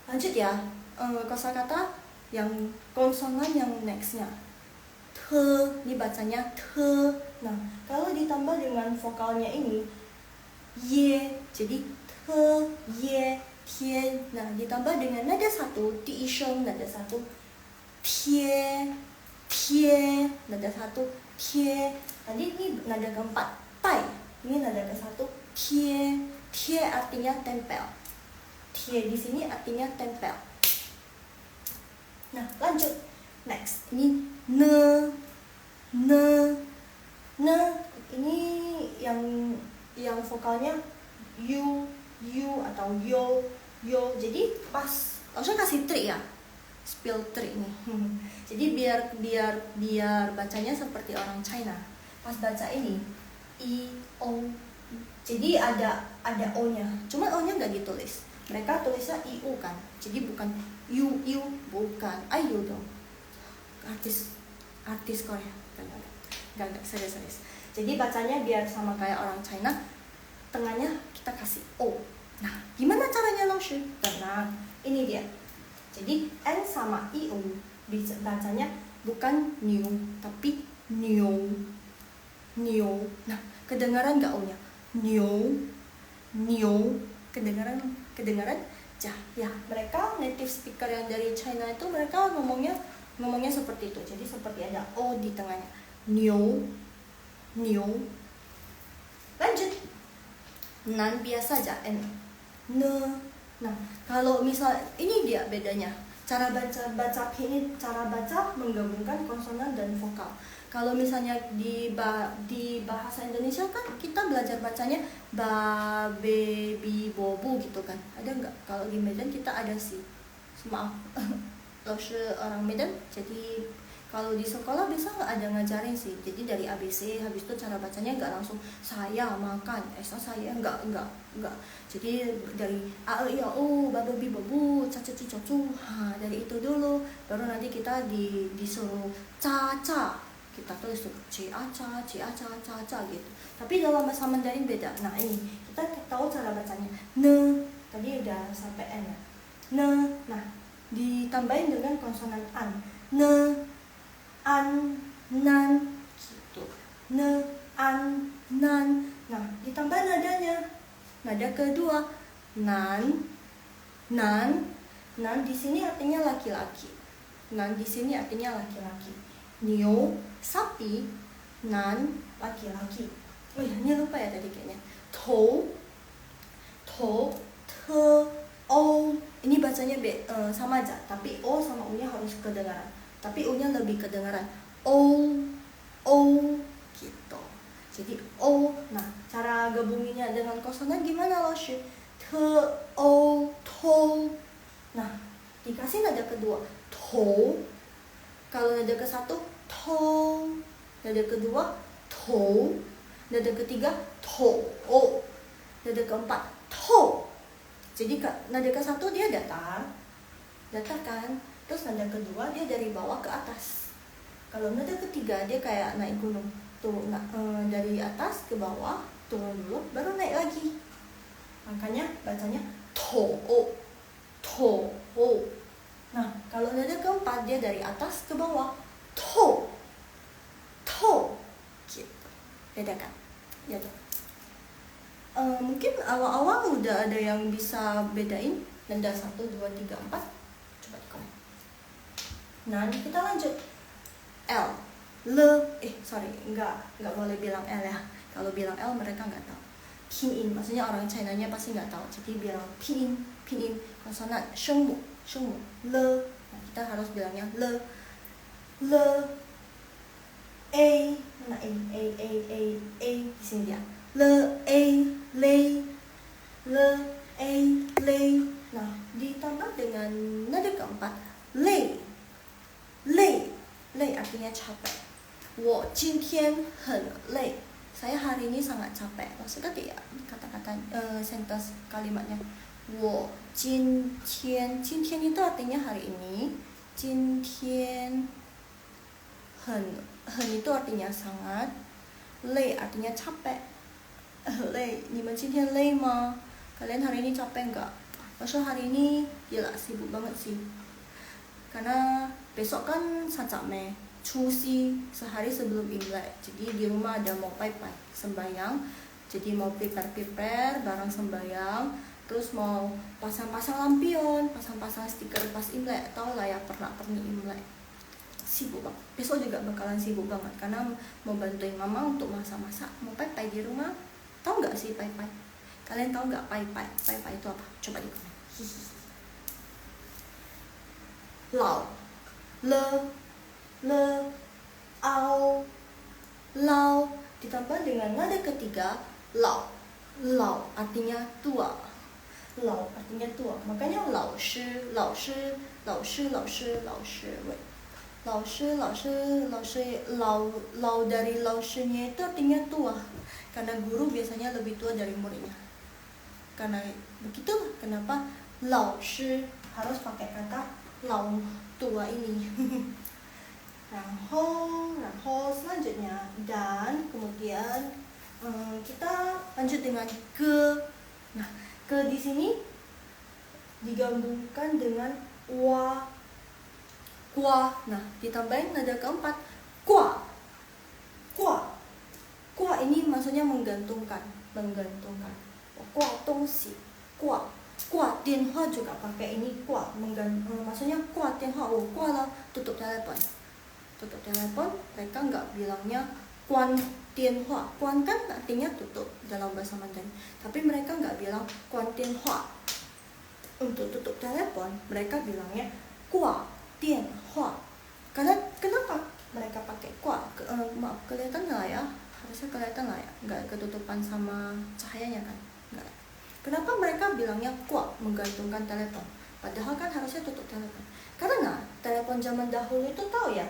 Lanjut ya, kosakata yang konsonan yang nextnya ini bacanya te. Nah kalau ditambah dengan vokalnya ini ye, jadi te, ye, tie. Nah ditambah dengan nada 1 di isheng, nada 1 tie. tie, nada satu tie. Tadi ini nada keempat tai, ini nada ke satu tie. Tie artinya tempel. Tie di sini artinya tempel. Nah, lanjut. Next, ini ne. Ini yang vokalnya you atau yo. Jadi pas langsung kasih trik ya, spill trik nih. Jadi biar bacanya seperti orang China. Pas baca ini i o, jadi ada o nya, cuma o nya nggak ditulis. Mereka tulisnya iu kan, jadi bukan you bukan ayu dong. Artis Korea nggak serius. Jadi bacanya biar sama kayak orang China, tengahnya kita kasih o. Nah, gimana caranya Laoshi? Tenang, ini dia. Jadi n sama iu bacanya bukan new tapi new. Nah, kedengaran nggak o-nya? New. Kedengaran ya. Mereka native speaker yang dari China itu mereka ngomongnya seperti itu. Jadi seperti ada o di tengahnya. New. Lanjut. Nan biasa aja n. Nah, kalau misal ini dia bedanya. Cara baca pinyin, cara baca menggabungkan konsonan dan vokal. Kalau misalnya di bahasa Indonesia kan kita belajar bacanya ba, be, bi, bo, bu gitu kan. Ada nggak? Kalau di Medan kita ada sih. Maaf, Laoshi orang Medan. Jadi kalau di sekolah bisa nggak ada ngajarin sih. Jadi dari ABC, habis itu cara bacanya nggak langsung saya makan, saya nggak. Jadi dari a, e, i, o, ba, be, bi, bo, bu, ca, ci, co, cu. Dari itu dulu. Baru nanti kita disuruh ca. Kita tulis tuh c a ca gitu. Tapi dalam bahasa Mandarin beda. Nah ini kita tahu cara bacanya. Ne, tadi udah sampai n ya. Ne, nah ditambahin dengan konsonan an. Ne, an, nan, gitu. Ne, an, nan. Nah ditambah nadanya. Nada kedua nan di sini artinya laki-laki. Nio sapi, nan laki-laki. Oh ya, ini lupa ya tadi kayaknya. To, te, o. Ini bacanya sama aja, tapi o sama u-nya harus kedengaran. Tapi u-nya lebih kedengaran. O gitu. Jadi o. Nah, cara gabunginnya dengan konsonan gimana Laoshi? Te, o, to. Nah, dikasih nada kedua to. Kalau nada ke satu to, nada kedua to, nada ketiga to, nada keempat to. Jadi nada ke satu dia datar kan. Terus nada kedua dia dari bawah ke atas. Kalau nada ketiga dia kayak naik gunung tuh, dari atas ke bawah turun dulu baru naik lagi. Makanya bacanya to. Nah, kalau nada keempat dia dari atas ke bawah. To. Gitu. Beda kan? Ya dong. Mungkin awal-awal udah ada yang bisa bedain nada 1, 2, 3, 4. Coba di komen. Nah, kita lanjut. L. Nggak boleh bilang L ya. Kalau bilang L mereka nggak tahu. Pinyin, maksudnya orang Chinanya pasti nggak tahu. Jadi bilang pinyin konsonan shengmu. Le. Nah, kita harus bilangnya le. A. Mana A di sini dia. Le. Nah, ditambah dengan nada keempat lei artinya capek. 我今天很累. Saya hari ini sangat capek. Maksudnya dia kata-kata sentence kalimatnya. 我今天itu artinya hari ini. 今天很itu artinya sangat. 累 artinya capek. 累，你们今天累吗？ Kalian hari ini capek nggak? Maksudnya hari ini gila sibuk banget sih. Karena besok kan Sancakme, Cusi, sehari sebelum Imlek. Jadi di rumah ada mau pai sembayang. Jadi mau prepare barang sembayang. Terus mau pasang-pasang lampion, pasang-pasang stiker pas Imlek. Tau lah ya pernak-pernik Imlek. sibuk banget. Besok juga bakalan sibuk banget karena mau bantuin mama untuk masak-masak, mau pai-pai di rumah. Tahu nggak sih pai-pai? Kalian tahu nggak pai-pai? Pai-pai itu apa? Coba di komen. Lao, le, ao, lao ditambah dengan nada ketiga lao. Lao artinya tua. Lao artinya tua. Makanya lao shi, lao shi, lao shi, lao shi, lao shi. Wait. Lao shi, lao dari lao shi-nya itu artinya tua. Karena guru biasanya lebih tua dari muridnya. Karena begitu, kenapa lao shi harus pakai kata lao tua ini. 然后 selanjutnya dan kemudian kita lanjut dengan ke. Nah, ke di sini digabungkan dengan wa, kwa. Nah, ditambahin nada keempat kwa. Kwa ini maksudnya menggantungkan. Kwa dongxi, kwa dianhua juga pakai ini kwa, maksudnya kwa dianhua, kwa lah, tutup telepon. Mereka nggak bilangnya kuan tianhua. Kuan kan artinya tutup dalam bahasa Mandarin, tapi mereka nggak bilang kuan tianhua. Untuk tutup telepon mereka bilangnya kwa tianhua. Karena kenapa mereka pakai kwa? Maaf, kelihatan nggak ya? Harusnya kelihatan lah ya, nggak ketutupan sama cahayanya kan? Nggak. Kenapa mereka bilangnya kwa, menggantungkan telepon? Padahal kan harusnya tutup telepon. Karena telepon zaman dahulu itu tahu ya,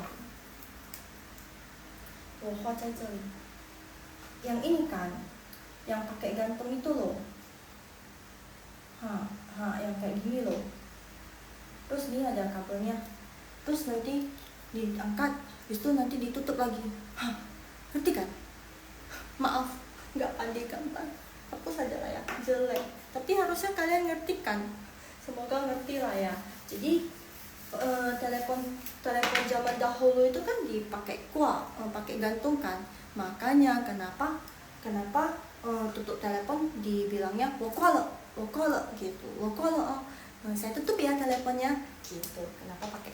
yang ini kan, yang pakai gantung itu loh. Yang kayak gini loh. Terus ini ada kabelnya. Terus nanti diangkat, habis itu nanti ditutup lagi. Ngerti kan? Maaf, nggak pandai gambar. Aku saja lah ya, jelek. Tapi harusnya kalian ngerti kan? Semoga ngerti lah ya. Jadi telepon zaman dahulu itu kan dipakai kwa, pakai gantung kan. Makanya kenapa tutup telepon dibilangnya wokole gitu. Saya tutup ya teleponnya gitu. Kenapa pakai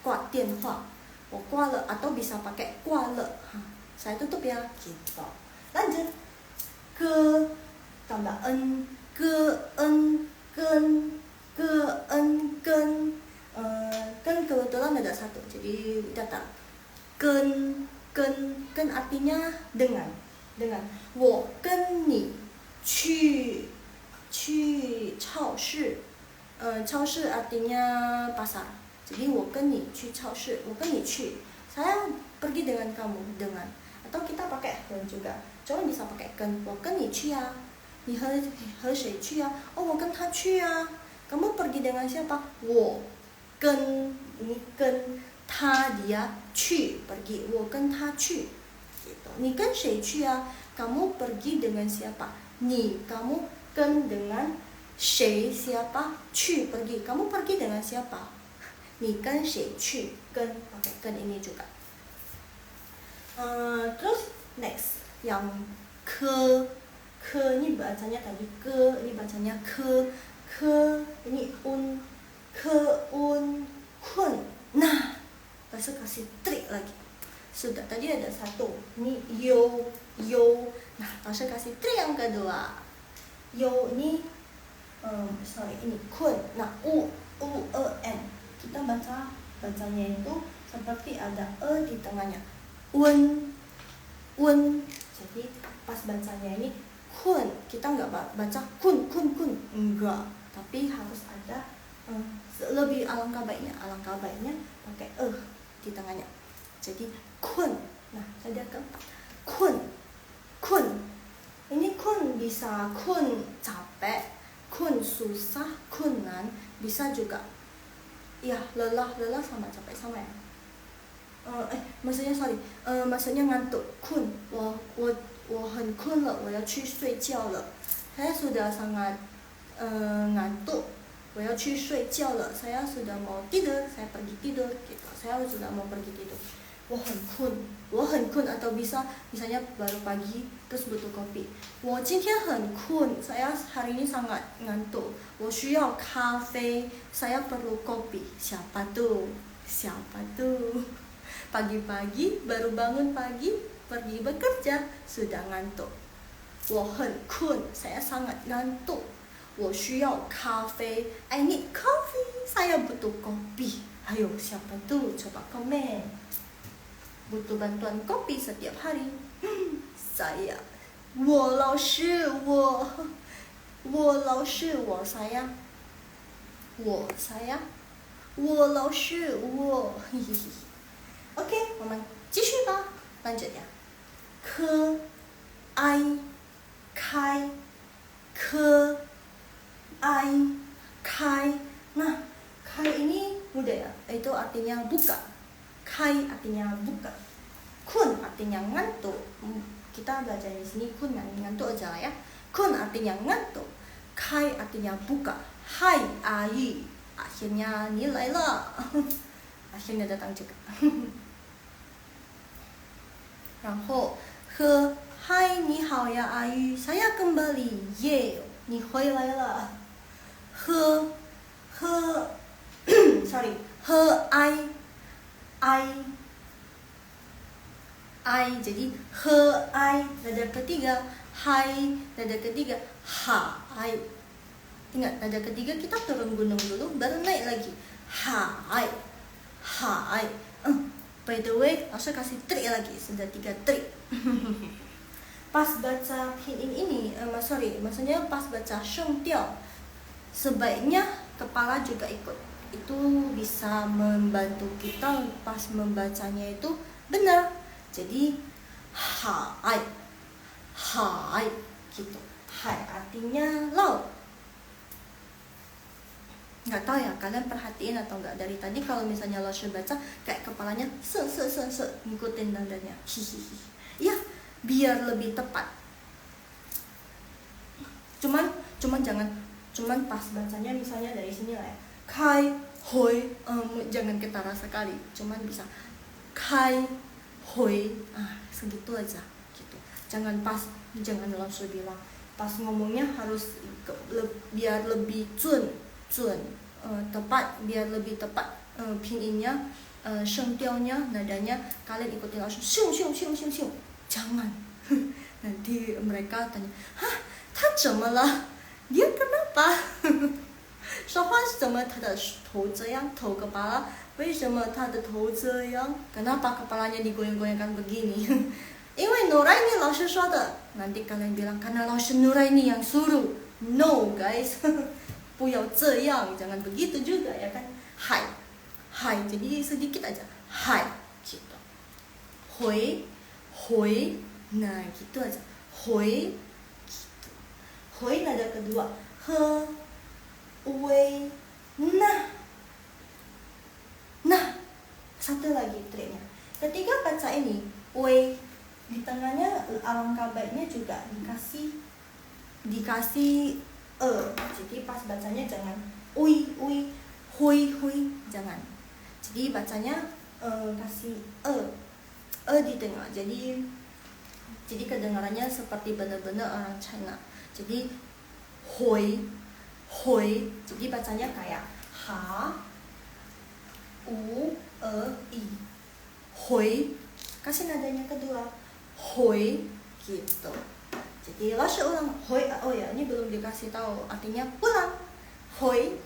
kwa tianhua, wokole, atau bisa pakai kwa le. Saya tutup ya gitu. Lanjut ke tambah en, ke en, ken. Kan kebetulan ada satu, jadi datar. Ken artinya dengan. Wo gen ni去超市. 超市 artinya pasar. Jadi wo gen ni 去超市, wo gen ni 去. Saya pergi dengan kamu, dengan. Atau kita pakai he juga. Cuma bisa pakai ken. Wo gen ni 去啊. 你和谁去啊? Oh, 我跟他去啊. Kamu pergi dengan siapa? Wo跟他 dia 去 pergi, 我跟他去gitu. 你跟谁去啊? Kamu pergi dengan siapa? Ni, kamu跟 dengan 谁 siapa? 去 pergi, kamu pergi dengan siapa? 你跟谁去? 跟 pakai 跟 ini juga. Terus next yang ke ini bacanya tadi ke, ini bacanya ke ini un, kun. Nah, Pastor kasih trik lagi. Sudah, tadi ada satu. Ini yo. Nah, Pastor kasih trik yang kedua. Yo ini, ini kun. Nah, n. Kita bacanya itu seperti ada di tengahnya. Un. Jadi pas bacanya ini kun. Kita nggak baca kun. Enggak. Tapi harus ada lebih alangkah baiknya pakai di tengahnya. Jadi kun. Nah, ada keempat. Kun. Ini kun bisa kun capek, kun susah, kunan, bisa juga ya lelah sama capek sama ya. Maksudnya ngantuk. Kun. 我很困了，我要去睡觉了. Saya sudah sangat ngantuk, 我要去睡觉了. Saya sudah mau tidur, saya pergi tidur gitu. Saya sudah mau pergi tidur. 我很困 atau misalnya baru pagi terus butuh kopi. 我今天很困, saya hari ini sangat ngantuk. 我需要咖啡, saya perlu kopi. Siapa tuh? Pagi-pagi baru bangun pagi, pergi bekerja, sudah ngantuk. 我很困, saya sangat ngantuk. 我需要咖啡, I need coffee, saya butuh kopi. Ayo, siapa tuh? Coba komen. Butuh bantuan kopi setiap hari. Saya. 我老师, 我老师, 我 saya. 我 saya. 我老师, 我 OK, 我们继续吧。lanjut ya. Ke, ai, kai, ke, ai, kai. Nah, kai ini mudah ya. Itu artinya buka. Kai artinya buka. Kun artinya ngantuk. Kita belajar di sini kun ngantuk aja ya. Kun artinya ngantuk. Kai artinya buka. Hai Ayi, akhirnya nilai lah. Akhirnya datang juga. 然后 Hai, 你好呀阿玉, saya kembali. Ye, 你回来了。sorry, I, jadi I, nada ketiga, hai, nada ketiga, hai. Ingat, nada ketiga kita turun gunung dulu, baru naik lagi. Hai. By the way, langsung kasih trik lagi, sudah 3 trik. Pas baca pinyin ini, maksudnya pas baca shengdiao, sebaiknya kepala juga ikut. Itu bisa membantu kita pas membacanya itu benar. Jadi hai gitu. Hai artinya laut. Nggak tahu ya kalian perhatiin atau nggak, dari tadi kalau misalnya lo baca kayak kepalanya se ngikutin nadanya. Ya, biar lebih tepat. Cuman pas bacanya misalnya dari sini lah ya. Kai hoi, jangan ketara sekali. Cuman bisa kai hoi, segitu aja gitu. Jangan langsung bilang. Pas ngomongnya harus biar lebih tepat, biar lebih tepat pinginnya, shengdiao-nya, nadanya kalian ikuti langsung xiu. Jangan. Nanti mereka tanya, "Hah, 他怎么了? Dia kenapa?" 说话怎么他的头这样, 头 kepala, 为什么他的头这样? Kenapa kepalanya digoyang-goyangkan begini? 因为 Nuraini 老师说的. Nanti kalian bilang karena 老师 Nuraini yang suruh. No guys. 不要这样, jangan begitu juga ya kan. Hai, jadi sedikit aja. Hai, gitu. Hoi, nah gitu aja. Hoi, gitu. Hoi nada kedua. Wei, nah, satu lagi triknya. Ketika baca ini, wei, di tengahnya alangkah baiknya juga dikasih jadi pas bacanya jangan ui, hui, jangan. Jadi bacanya kasih di tengah. Jadi kedengarannya seperti benar-benar orang China. Jadi hui, jadi bacanya kayak ha, u, i. Hui, kasih nadanya kedua. Hui, gitu. Jadi langsung ulang. Hui, oh ya, ini belum dikasih tahu artinya pulang. Hui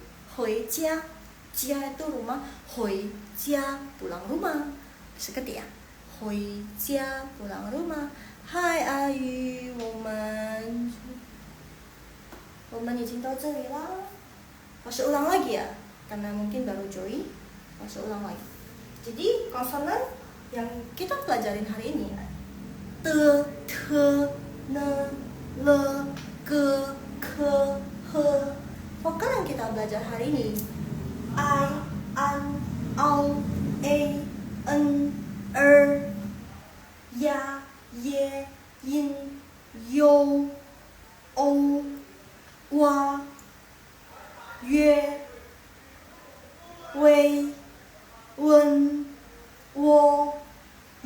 jia, jia itu rumah. Hui jia, pulang rumah. Seperti ya. Hui jia, pulang rumah. Hai Ayu, 我们已经到这里啦。老师 ulang lagi ya, karena mungkin baru join. Langsung ulang lagi. Jadi konsonan yang kita pelajarin hari ini ya. Te, ne, le, ke, he. Vokal yang kita belajar hari ini I, an, au, e, en, ya, ye, yin, yo, o, wa, yue, wei, wen, wo,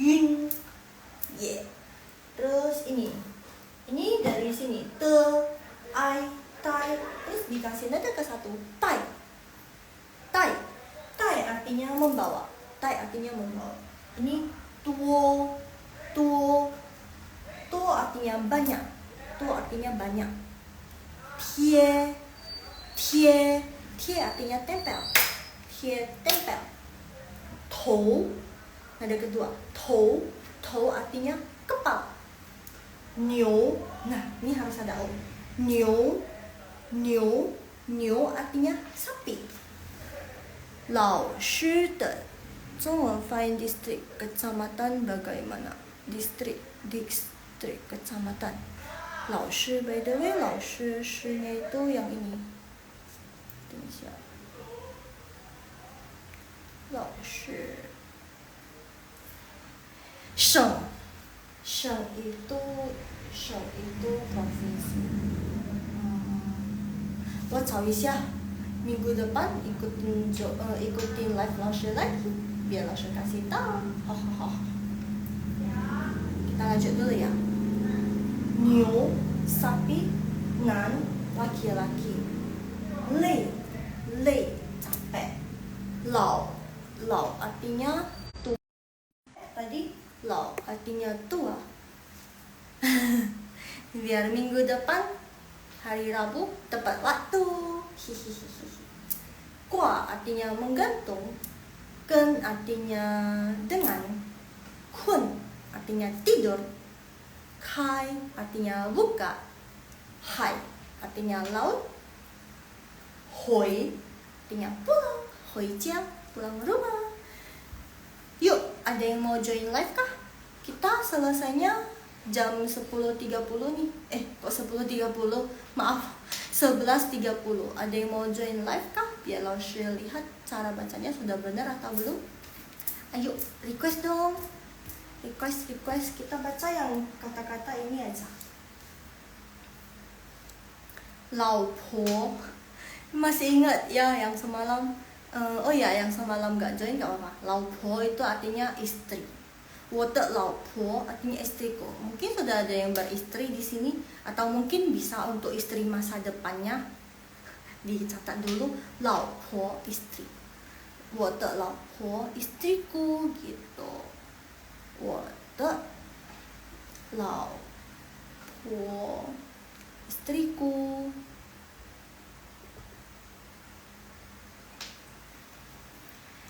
yun, ye. Terus ini dari sini te, ai, tai, terus dikasih nada ke satu tai artinya membawa, Ini tuo, tuo, tuo artinya banyak, tuo artinya banyak. Tie, tie, tie artinya tempel, tie tempel. Tou, ada kedua, tou, tou artinya kepala. Niu, nah ini harus ada o. Niu, niu, niu artinya sapi. Lao shi de Zhongwen Fine District kecamatan bagaimana? Distrik kecamatan. Lao shi, by the way, lao shi shi-nya itu yang ini. Tunggu. Lao shi. Sheng itu provinsi. 我找一下 minggu depan ikutin live 老师 lagi biar 老师 kasih tahu. Kita lanjut dulu ya. Niu sapi, nan laki-laki. Lei capek. Lao artinya tua. Tadi lao artinya tua. Biar minggu depan hari Rabu tepat waktu. Kwa artinya menggantung. Ken artinya dengan. Kun artinya tidur. Kai artinya buka. Hai artinya laut. Hoi artinya pulang. Hoijia pulang rumah. Yuk, ada yang mau join live kah? Kita selesainya jam 10.30 nih. Kok 10.30? Maaf, 11.30. Ada yang mau join live kah? Biar Lao Shi lihat cara bacanya sudah benar atau belum. Ayo, request dong. Request. Kita baca yang kata-kata ini aja. Lao po. Masih ingat ya yang semalam? Yang semalam gak join gak apa-apa. Lao po itu artinya istri. 我的老婆 artinya istriku. Mungkin sudah ada yang beristri di sini atau mungkin bisa untuk istri masa depannya. Dicatat dulu 老婆 istri. 我的老婆 istriku gitu. 我的老婆 istriku.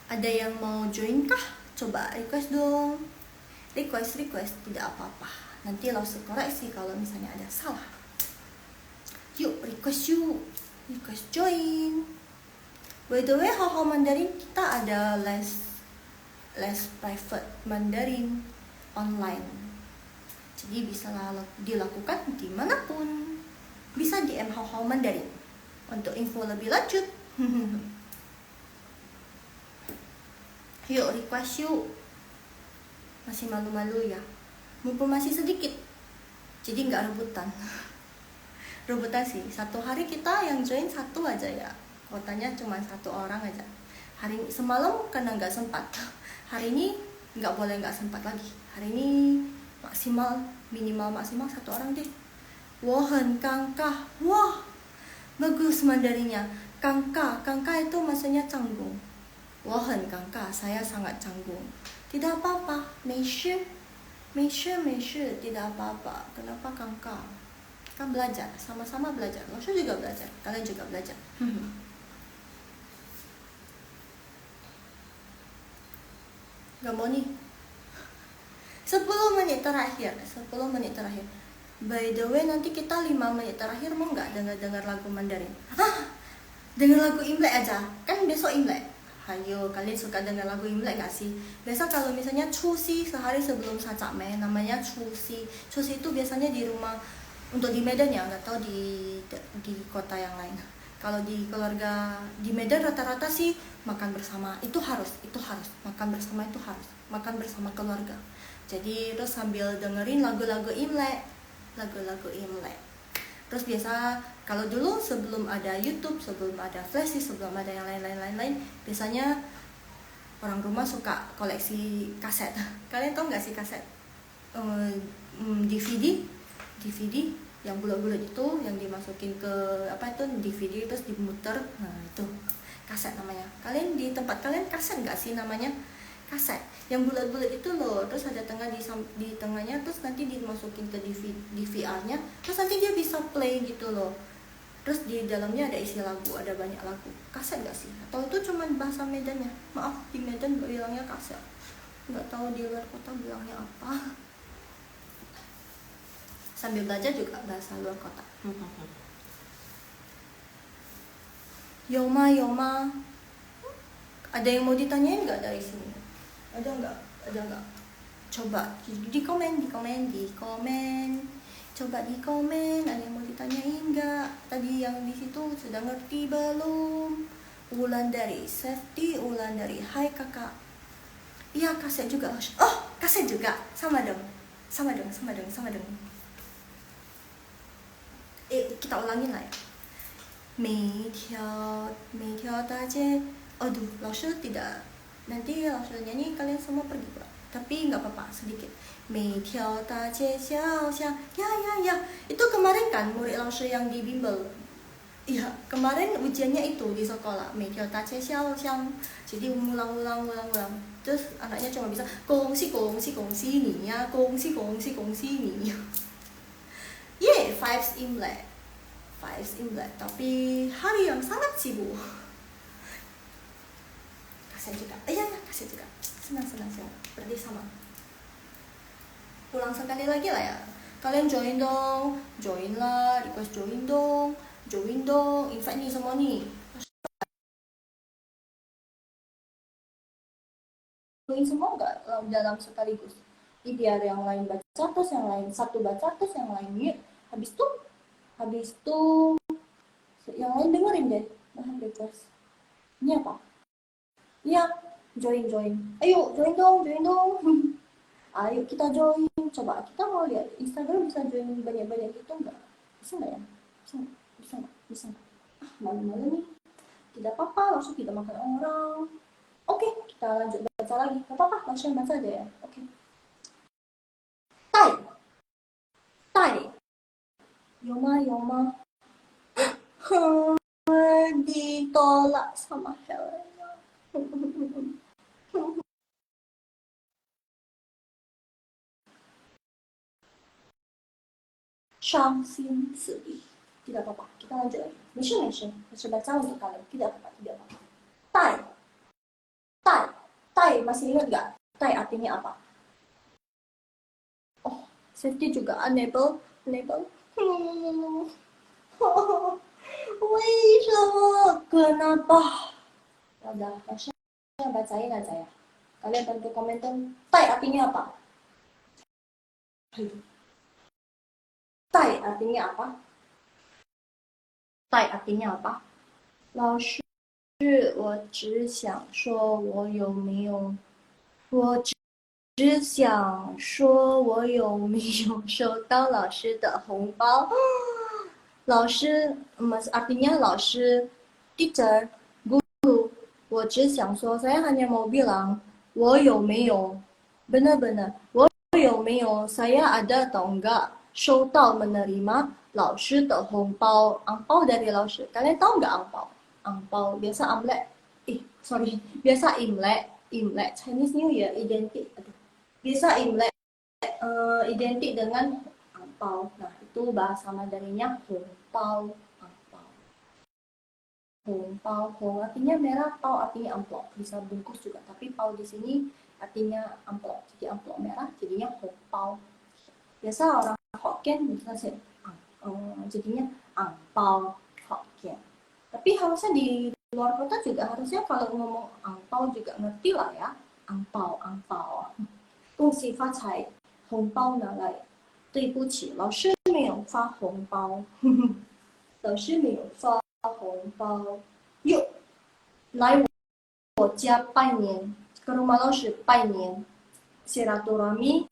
Ada yang mau join kah? Coba request dong. Request tidak apa-apa. Nanti langsung koreksi kalau misalnya ada salah. Yuk request join. By the way, Hao Mandarin kita ada les private Mandarin online. Jadi bisa dilakukan dimanapun. Bisa DM Hao Mandarin untuk info lebih lanjut. Yuk request yuk. Masih malu-malu ya, mumpung masih sedikit, jadi nggak rebutan. Rebutan sih, satu hari kita yang join satu aja ya, kuotanya cuma 1 orang aja. Hari semalam karena nggak sempat, hari ini nggak boleh nggak sempat lagi. Hari ini minimal maksimal 1 orang deh. Wohen kangkah, wah bagus Mandarinnya. Kangkah itu maksudnya canggung. Wohen kangkah, saya sangat canggung. Tidak apa-apa, 没事 tidak apa-apa. Kenapa kangkang? Kan belajar, sama-sama belajar. Langsung juga belajar, kalian juga belajar. Gak mau nih. 10 menit terakhir. By the way, nanti kita 5 menit terakhir mau nggak dengar lagu Mandarin? Dengar lagu Imlek aja, kan besok Imlek. Hayo, kalian suka dengar lagu Imlek gak sih? Biasa kalau misalnya Cusi sehari sebelum Sacakme, namanya Cusi. Cusi itu biasanya di rumah, untuk di Medan ya, nggak tahu di kota yang lain. Kalau di keluarga di Medan rata-rata sih makan bersama, itu harus makan bersama, itu harus makan bersama keluarga. Jadi terus sambil dengerin lagu-lagu Imlek. Terus biasa kalau dulu sebelum ada YouTube, sebelum ada flash disk, sebelum ada yang lain-lain, biasanya orang rumah suka koleksi kaset. Kalian tahu nggak sih kaset? DVD yang bulat-bulat itu, yang dimasukin ke DVD terus dimuter. Nah itu kaset namanya. Kalian di tempat kalian kaset nggak sih namanya? kaset yang bulat-bulat itu loh, terus ada tengah di tengahnya, terus nanti dimasukin ke DVR-nya, terus nanti dia bisa play gitu loh. Terus di dalamnya ada isi lagu, ada banyak lagu. Kaset gak sih? Atau itu cuma bahasa Medannya? Maaf, di Medan bilangnya kaset. Nggak tahu di luar kota bilangnya apa. Sambil belajar juga bahasa luar kota. Yoma, Yoma. Ada yang mau ditanyain nggak dari sini? Ada nggak? Ada nggak? Coba di komen. Coba di komen, ada yang mau ditanyain nggak? Tadi yang di situ sudah ngerti belum? Wulandari, Safety Wulandari. Hai kakak. Iya, kaset juga. Oh, kaset juga. Sama dong. Kita ulangin lah ya. 每条大街. Aduh, langsung tidak. Nanti langsung nyanyi kalian semua pergi pula. Tapi nggak apa-apa, sedikit. 每条大街小巷. Ya. Itu kemarin kan murid langsung yang di bimbel. Iya, kemarin ujiannya itu di sekolah. 每条大街小巷. Jadi ulang. Terus anaknya cuma bisa kongsi ni ya, kongsi ni. Yeay, vibes Imlek. Tapi hari yang sangat sibuk. Kasih juga. Iya, kasih juga. Senang. Berarti sama. Pulang sekali lagi lah ya. Kalian join dong. Join lah, request join dong. Invite nih semua nih. Join semua nggak dalam sekaligus. Ini biar yang lain baca, terus yang lain satu baca, terus yang lain mute. Habis itu yang lain dengerin deh. Request. Ini apa? Iya, join. Ayo, join dong. Ayo kita join. Coba kita mau lihat Instagram bisa join banyak-banyak gitu nggak? Bisa nggak ya? Bisa nggak? Malu-malu nih. Tidak apa-apa, langsung kita makan orang. Oke, kita lanjut baca lagi. Gak apa-apa, langsung baca aja ya. Oke. Tai. Yoma. Ditolak sama Helena. 伤心刺地. Tidak apa-apa, kita lanjut lagi. 没事 baca untuk kalian. Tidak apa-apa. Tai, masih ingat gak? Tai artinya apa? Oh, Safety juga unable. 为什么 kenapa? Udah, langsung bacain aja ya. Kalian bantu komentar. Tai artinya apa? Tai artinya apa? 老师，我只想说我有没有收到老师的红包。老师 artinya 老师 teacher guru. 我只想说 saya hanya mau bilang 我有没有 benar-benar 我有没有 saya ada atau enggak 收到 menerima 老师的红包 angpau dari 老师. Kalian tahu nggak angpau biasa biasa Imlek Chinese New Year identik Imlek identik dengan angpau. Nah, itu bahasa Mandarinnya hongpao. Hong artinya merah, pao artinya amplop. Bisa bungkus juga, tapi pao di sini artinya amplop. Jadi amplop merah jadinya hongpao. Biasa orang Hokkien bisa jadinya angpao Hokkien. Tapi harusnya di luar kota juga harusnya kalau ngomong angpao juga ngerti lah ya. Angpao. 恭喜发财，红包拿来。对不起，老师没有发红包。老师没有发红包。又来我家拜年，ke rumah 老师拜年。silaturahmi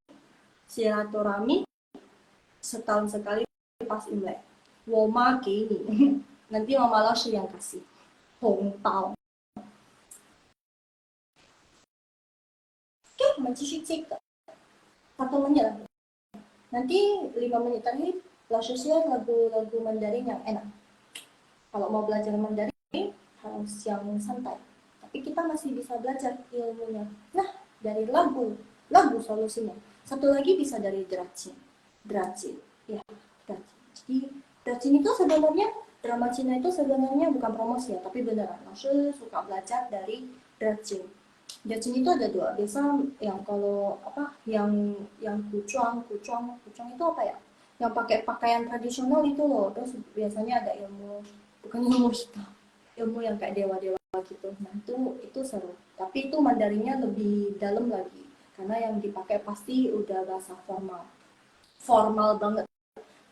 setahun sekali pas Imlek. 我妈给你，nanti mama 老师yang kasih 红包。Oke,我们继续这个，1 menit lagi. Nanti 5 menit tadi langsung share lagu-lagu Mandarin yang enak. Kalau mau belajar Mandarin harus yang santai. Tapi kita masih bisa belajar ilmunya. Nah, dari lagu solusinya. Satu lagi bisa dari Dracin, ya, Dracin. Jadi Dracin itu sebenarnya drama Cina itu sebenarnya bukan promosi ya, tapi beneran. Maksudnya suka belajar dari Dracin. Dracin itu ada dua. Biasa yang kalau apa, yang kucuang itu apa ya? Yang pakai pakaian tradisional itu loh. Terus biasanya ada ilmu, bukan ilmu hitam, ilmu yang kayak dewa-dewa gitu. Nah itu seru. Tapi itu Mandarinnya lebih dalam lagi. Karena yang dipakai pasti udah bahasa formal banget,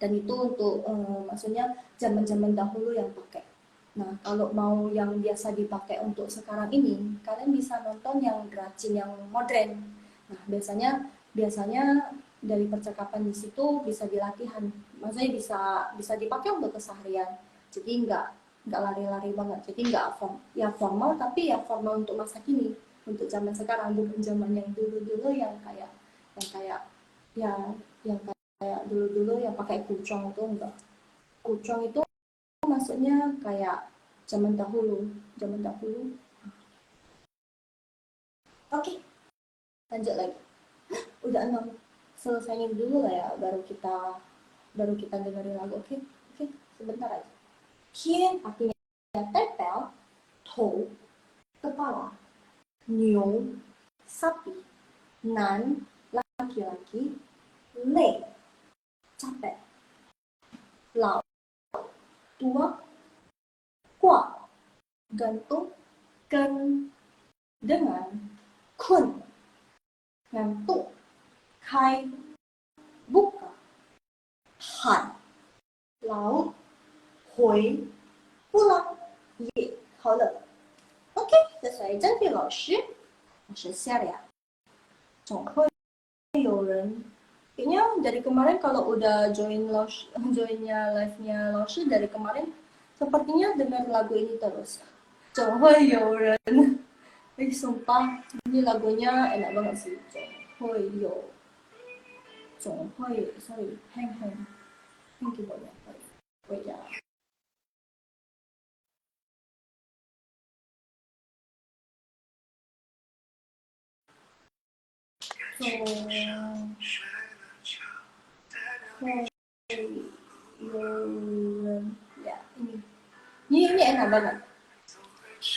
dan itu untuk maksudnya zaman-zaman dahulu yang pakai. Nah, kalau mau yang biasa dipakai untuk sekarang ini, kalian bisa nonton yang Dracin yang modern. Nah, biasanya dari percakapan di situ bisa dilatihan. Maksudnya bisa dipakai untuk keseharian. Jadi nggak lari-lari banget. Jadi nggak ya formal, tapi ya formal untuk masa kini, untuk zaman sekarang, bukan zaman yang dulu-dulu yang kayak ya yang kayak dulu-dulu yang pakai kucong itu enggak. Kucong itu maksudnya kayak zaman dahulu. Oke, lanjut lagi. Udah 6, selesaiin dulu lah ya, baru kita dengerin lagu. Oke, sebentar aja. Kien artinya tempel, tou kepala, niu sapi, nan laki-laki, lei capek, lao tua, kuat gantung, ken dengan, kun ngantuk, kai buka, han laut, hui pulang, ye 好了。OK， 这是张斌老师share ya. 总会有人kayaknya dari kemarin kalau udah joinnya live-nya Laoshi dari kemarin sepertinya dengar lagu ini terus. 总会有人 sumpah ini lagunya enak banget sih. 总会 hang keyboardnya. Wait ya. Ya ini enak banget.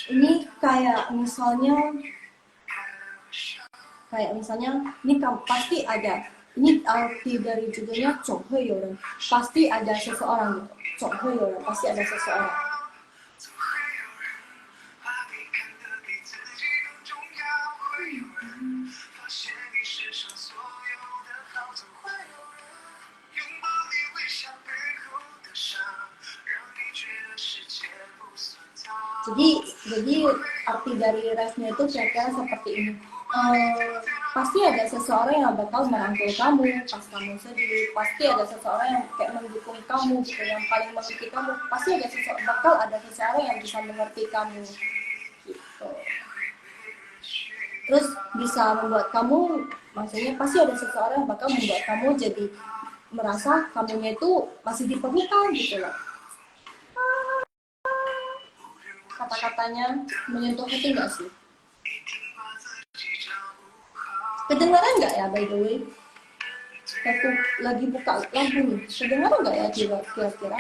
Ini kayak misalnya ini pasti ada, ini arti dari judulnya 总会有人, pasti ada seseorang gitu. 总会有人 pasti ada seseorang. Jadi arti dari refnya itu kira-kira seperti ini. Pasti ada seseorang yang bakal merangkul kamu pas kamu sedih, pasti ada seseorang yang kayak mendukung kamu gitu, yang paling mengerti kamu, pasti bakal ada seseorang yang bisa mengerti kamu gitu. Terus bisa membuat kamu, maksudnya pasti ada seseorang yang bakal membuat kamu jadi merasa kamunya itu masih diperlukan gitu loh. Kata-katanya menyentuh hati nggak sih? Kedengaran nggak ya by the way? Aku lagi buka lampu nih, kedengaran nggak ya kira-kira?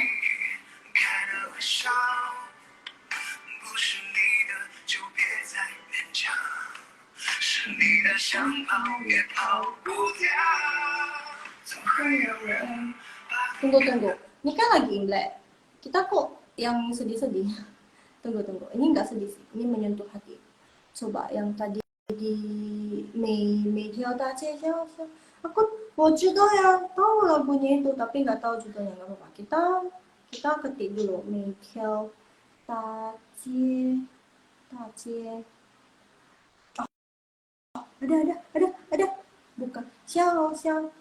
Tunggu, ini kan lagi Imlek, kita kok yang sedih-sedih? Tunggu, ini nggak sedih sih, ini menyentuh hati. Coba yang tadi di Mei Tiao Da Jie Jiao, aku知道ya, tahu lagunya itu, tapi nggak tahu judulnya. Nggak apa-apa, kita ketik dulu Mei Tiao Da Jie. Ada, bukan Xiao,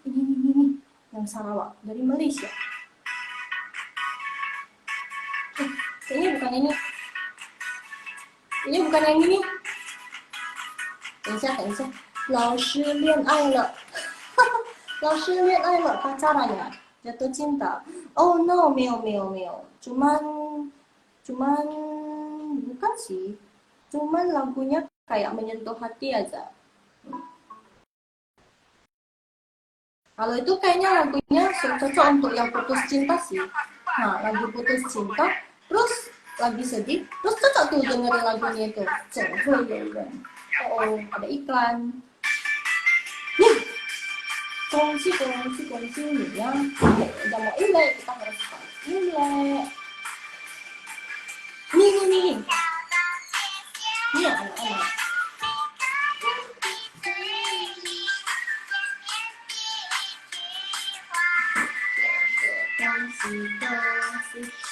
ini yang Sarawak dari Malaysia. Kayaknya bukan ini. Ini bukan yang ini. 等一下，老师恋爱了，老师恋爱了，pacaran ya, jatuh cinta. Oh no, 没有，cuman bukan sih, cuman lagunya kayak menyentuh hati aja. Kalau itu kayaknya lagunya cocok untuk yang putus cinta sih. Nah, lagi putus cinta, terus lagi sedih, terus cocok tuh dengerin lagunya itu. Oh, ada iklan. Kongsi ini ya. Udah mau Imlek, kita harus Imlek. Nih. Ini anak-anak.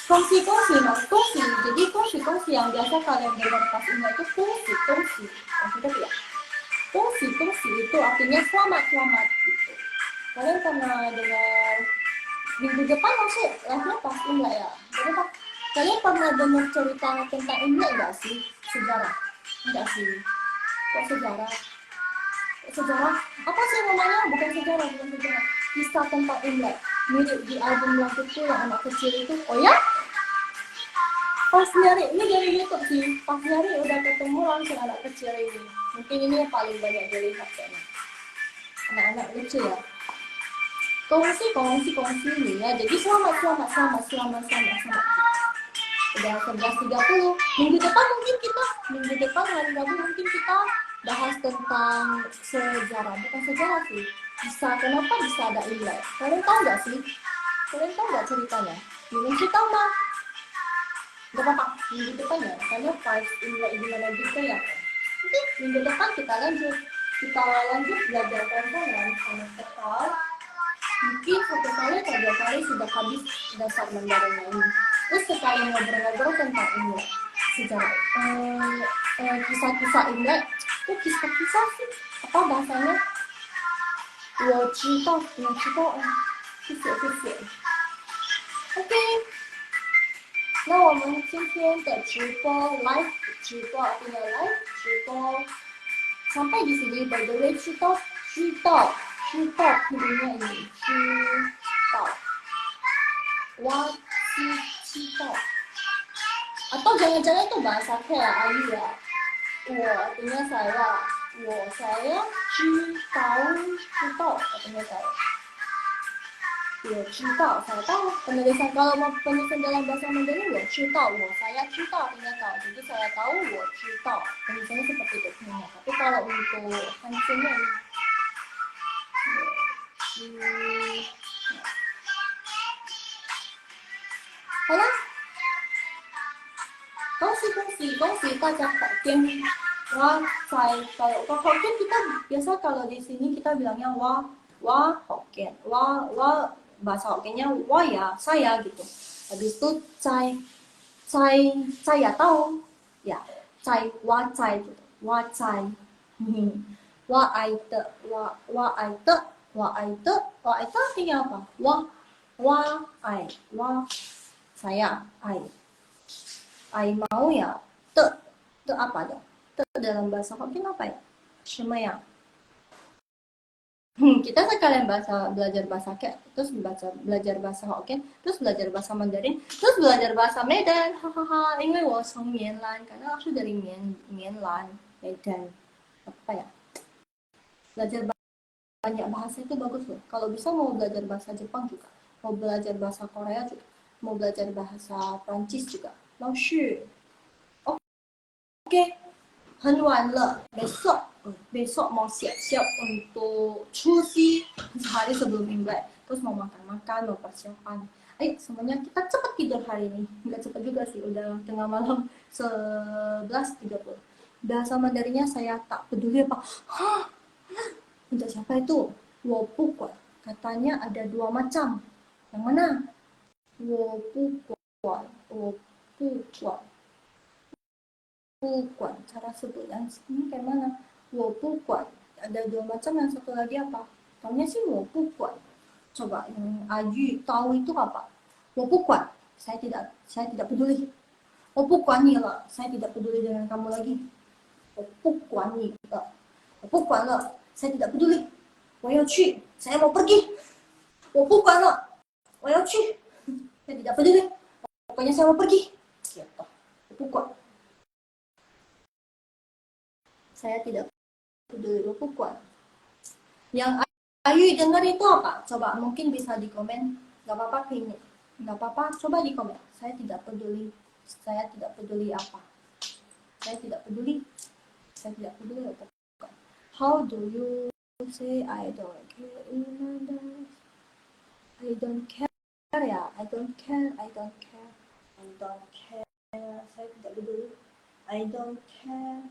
Kongsi mas, kongsi. Jadi kongsi yang biasa kalian dengar pas Imlek itu kongsi. Maksudnya ya, kongsi itu artinya selamat gitu. Kalian pernah dengar minggu depan masuk live pas Imlek ya? Jadi kalian pernah dengar cerita tentang Imlek nggak sih? Sejarah? Enggak sih. Kok sejarah? Sejarah? Apa sih namanya? Bukan sejarah. Kisah tentang Imlek. Mirip di album lagu itu yang anak kecil itu. Oh ya? Pas nyari, ini dari YouTube sih. Pas nyari udah ketemu langsung anak kecil ini. Mungkin ini yang paling banyak dilihat kayaknya. Anak-anak lucu ya. Kongsi ini ya. Jadi selamat. Udah 11.30. Minggu depan hari Rabu mungkin kita bahas tentang sejarah. Bukan sejarah sih. Kenapa bisa ada Imlek? Kalian tahu nggak sih? Kalian tahu nggak ceritanya? Belum sih tahu mah. Gak apa-apa, minggu depan ya. Karena pas Imlek gimana gitu ya. Oke, minggu depan kita lanjut belajar konsonan sama sekal. Mungkin 1 kali atau 2 kali sudah habis dasar Mandarinnya ini. Terus sekali ngobrol-ngobrol tentang Imlek, sejarah, kisah-kisah Imlek. Kisah-kisah sih, apa bahasanya? 我知道，谢谢。OK，那我们今天的直播 live 直播 sampai di sini. By the way, 知道 pilihnya ini 知道 知道 atau jangan-jangan itu bahasa kayak Ayu ya. Artinya saya 知道 artinya saya. saya tahu. Penulisan kalau mau penulisan dalam bahasa Mandarin, saya 知道 artinya tahu. Jadi saya tahu, 知道 penulisannya seperti itu. Tapi kalau untuk hansinya ini, 好了，恭喜大家Hokkien. Wah, kalau Hokkien kita biasa kalau di sini kita bilangnya wah Hokkien. Wah bahasa Hokkiennya wah ya, saya gitu. Habis itu saya tahu ya, wah gitu. Wah artinya apa? Wah saya mau ya. Te apa dong? Te dalam bahasa Hokkien apa ya? Semaya. Kita sekalian belajar bahasa Kek, terus belajar bahasa Hokkien, terus belajar bahasa Mandarin, terus belajar bahasa Medan. Hahaha, ini Wosong Mianlan, karena aku dari Mianlan, Medan. Apa ya? Belajar banyak bahasa itu bagus loh. Kalau bisa mau belajar bahasa Jepang juga, mau belajar bahasa Korea juga, mau belajar bahasa Prancis juga. Langsung. Oke, 很晚了. Besok mau siap-siap untuk cuci sehari sebelum Imlek. Terus mau makan, mau persiapan. Ayo semuanya kita cepat tidur hari ini. Nggak cepat juga sih, udah tengah malam 11.30. Bahasa Mandarinnya saya tak peduli apa. Untuk siapa itu? 我不管. Katanya ada 2 macam. Yang mana? 我不管. cara sebut yang ini kayak mana? 我不管 ada 2 macam, yang satu lagi apa? Taunya sih 我不管. Coba yang Ayu tahu itu apa? 我不管 saya tidak peduli. 我不管你了 saya tidak peduli dengan kamu lagi. 我不管你了 我不管了 saya tidak peduli. 我要去 saya mau pergi. 我不管了 我要去 saya tidak peduli. Pokoknya saya mau pergi. Gitu. 我不管 saya tidak peduli, 我不管. Yang Ayu dengar itu apa? Coba mungkin bisa di komen. Gak apa-apa kayaknya. Gak apa-apa, coba di komen. Saya tidak peduli. Saya tidak peduli apa. Saya tidak peduli. Saya tidak peduli apa. How do you say I don't care in others? I don't care ya. I don't care. I don't care. I don't care. Saya tidak peduli. I don't care.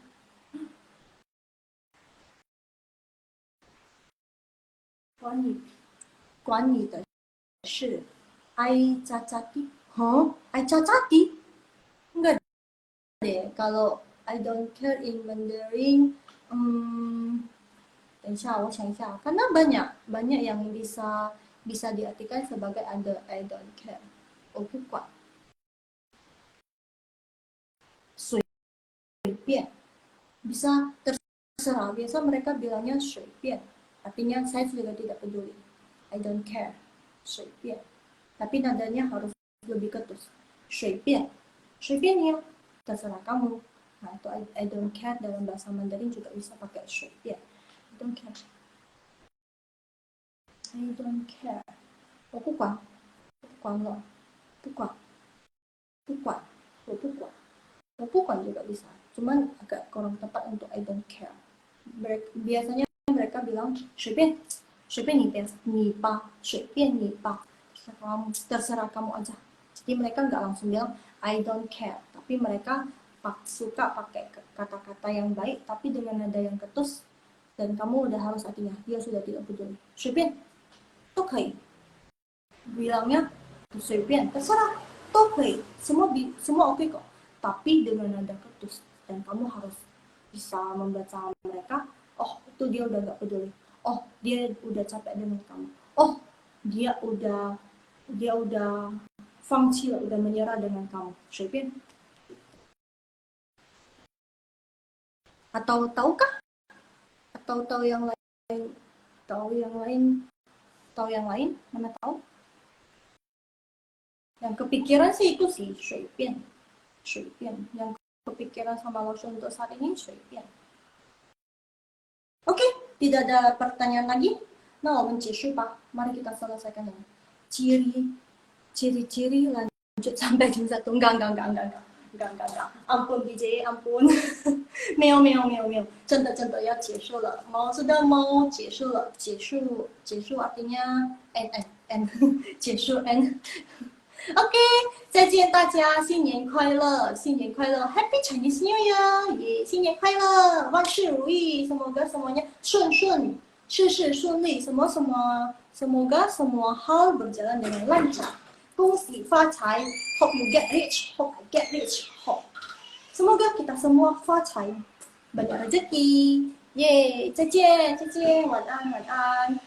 管你事。I cacati. Huh? I cacati? Enggak deh. Kalau I don't care in Mandarin, 等一下，我想一下，karena banyak yang bisa diartikan sebagai ada I don't care. 我不管，随便 bisa terserah. Biasa mereka bilangnya 随便, artinya saya juga tidak peduli. I don't care, 随便. Tapi nadanya harus lebih ketus. 随便ya, terserah kamu. Nah, itu I don't care dalam bahasa Mandarin juga bisa pakai 随便. I don't care. I don't care. 我不管，不管了，不管，我不管juga bisa. Cuman agak kurang tepat untuk I don't care. Biasanya mereka bilang 随便你吧，随便你吧, terserah kamu aja. Jadi mereka nggak langsung bilang I don't care, tapi mereka suka pakai kata-kata yang baik tapi dengan nada yang ketus, dan kamu udah harus artinya dia sudah tidak peduli. 随便都可以, bilangnya 随便 terserah 都可以, semua oke kok, tapi dengan nada ketus, dan kamu harus bisa membaca mereka. Oh, itu dia udah nggak peduli. Oh, dia udah capek dengan kamu. Oh, dia udah 放弃了, udah menyerah dengan kamu. 随便. Atau tahukah? Atau tahu yang lain? Tahu yang lain? Tahu yang lain? Mana tahu? Yang kepikiran sih itu sih 随便. 随便. Yang kepikiran sama Lawson untuk saat ini 随便. Oke, tidak ada pertanyaan lagi. Nah, 我们结束吧. Mari kita selesaikan ini. Ciri-ciri lanjut sampai jam 1. Enggak. Ampun BJ, ampun. 没有，真的要结束了。mau 结束了，结束 artinya end 结束 end. OK， 再见大家，新年快乐，新年快乐 ，Happy Chinese New Year， 也新年快乐，万事如意，semoga semuanya 事事顺利，什么 semoga semua hal berjalan dengan lancar， 恭喜发财 ，Hope you get rich，Hope I get rich，Hope semoga kita semua 发财，banyak rezeki，耶，再见，晚安。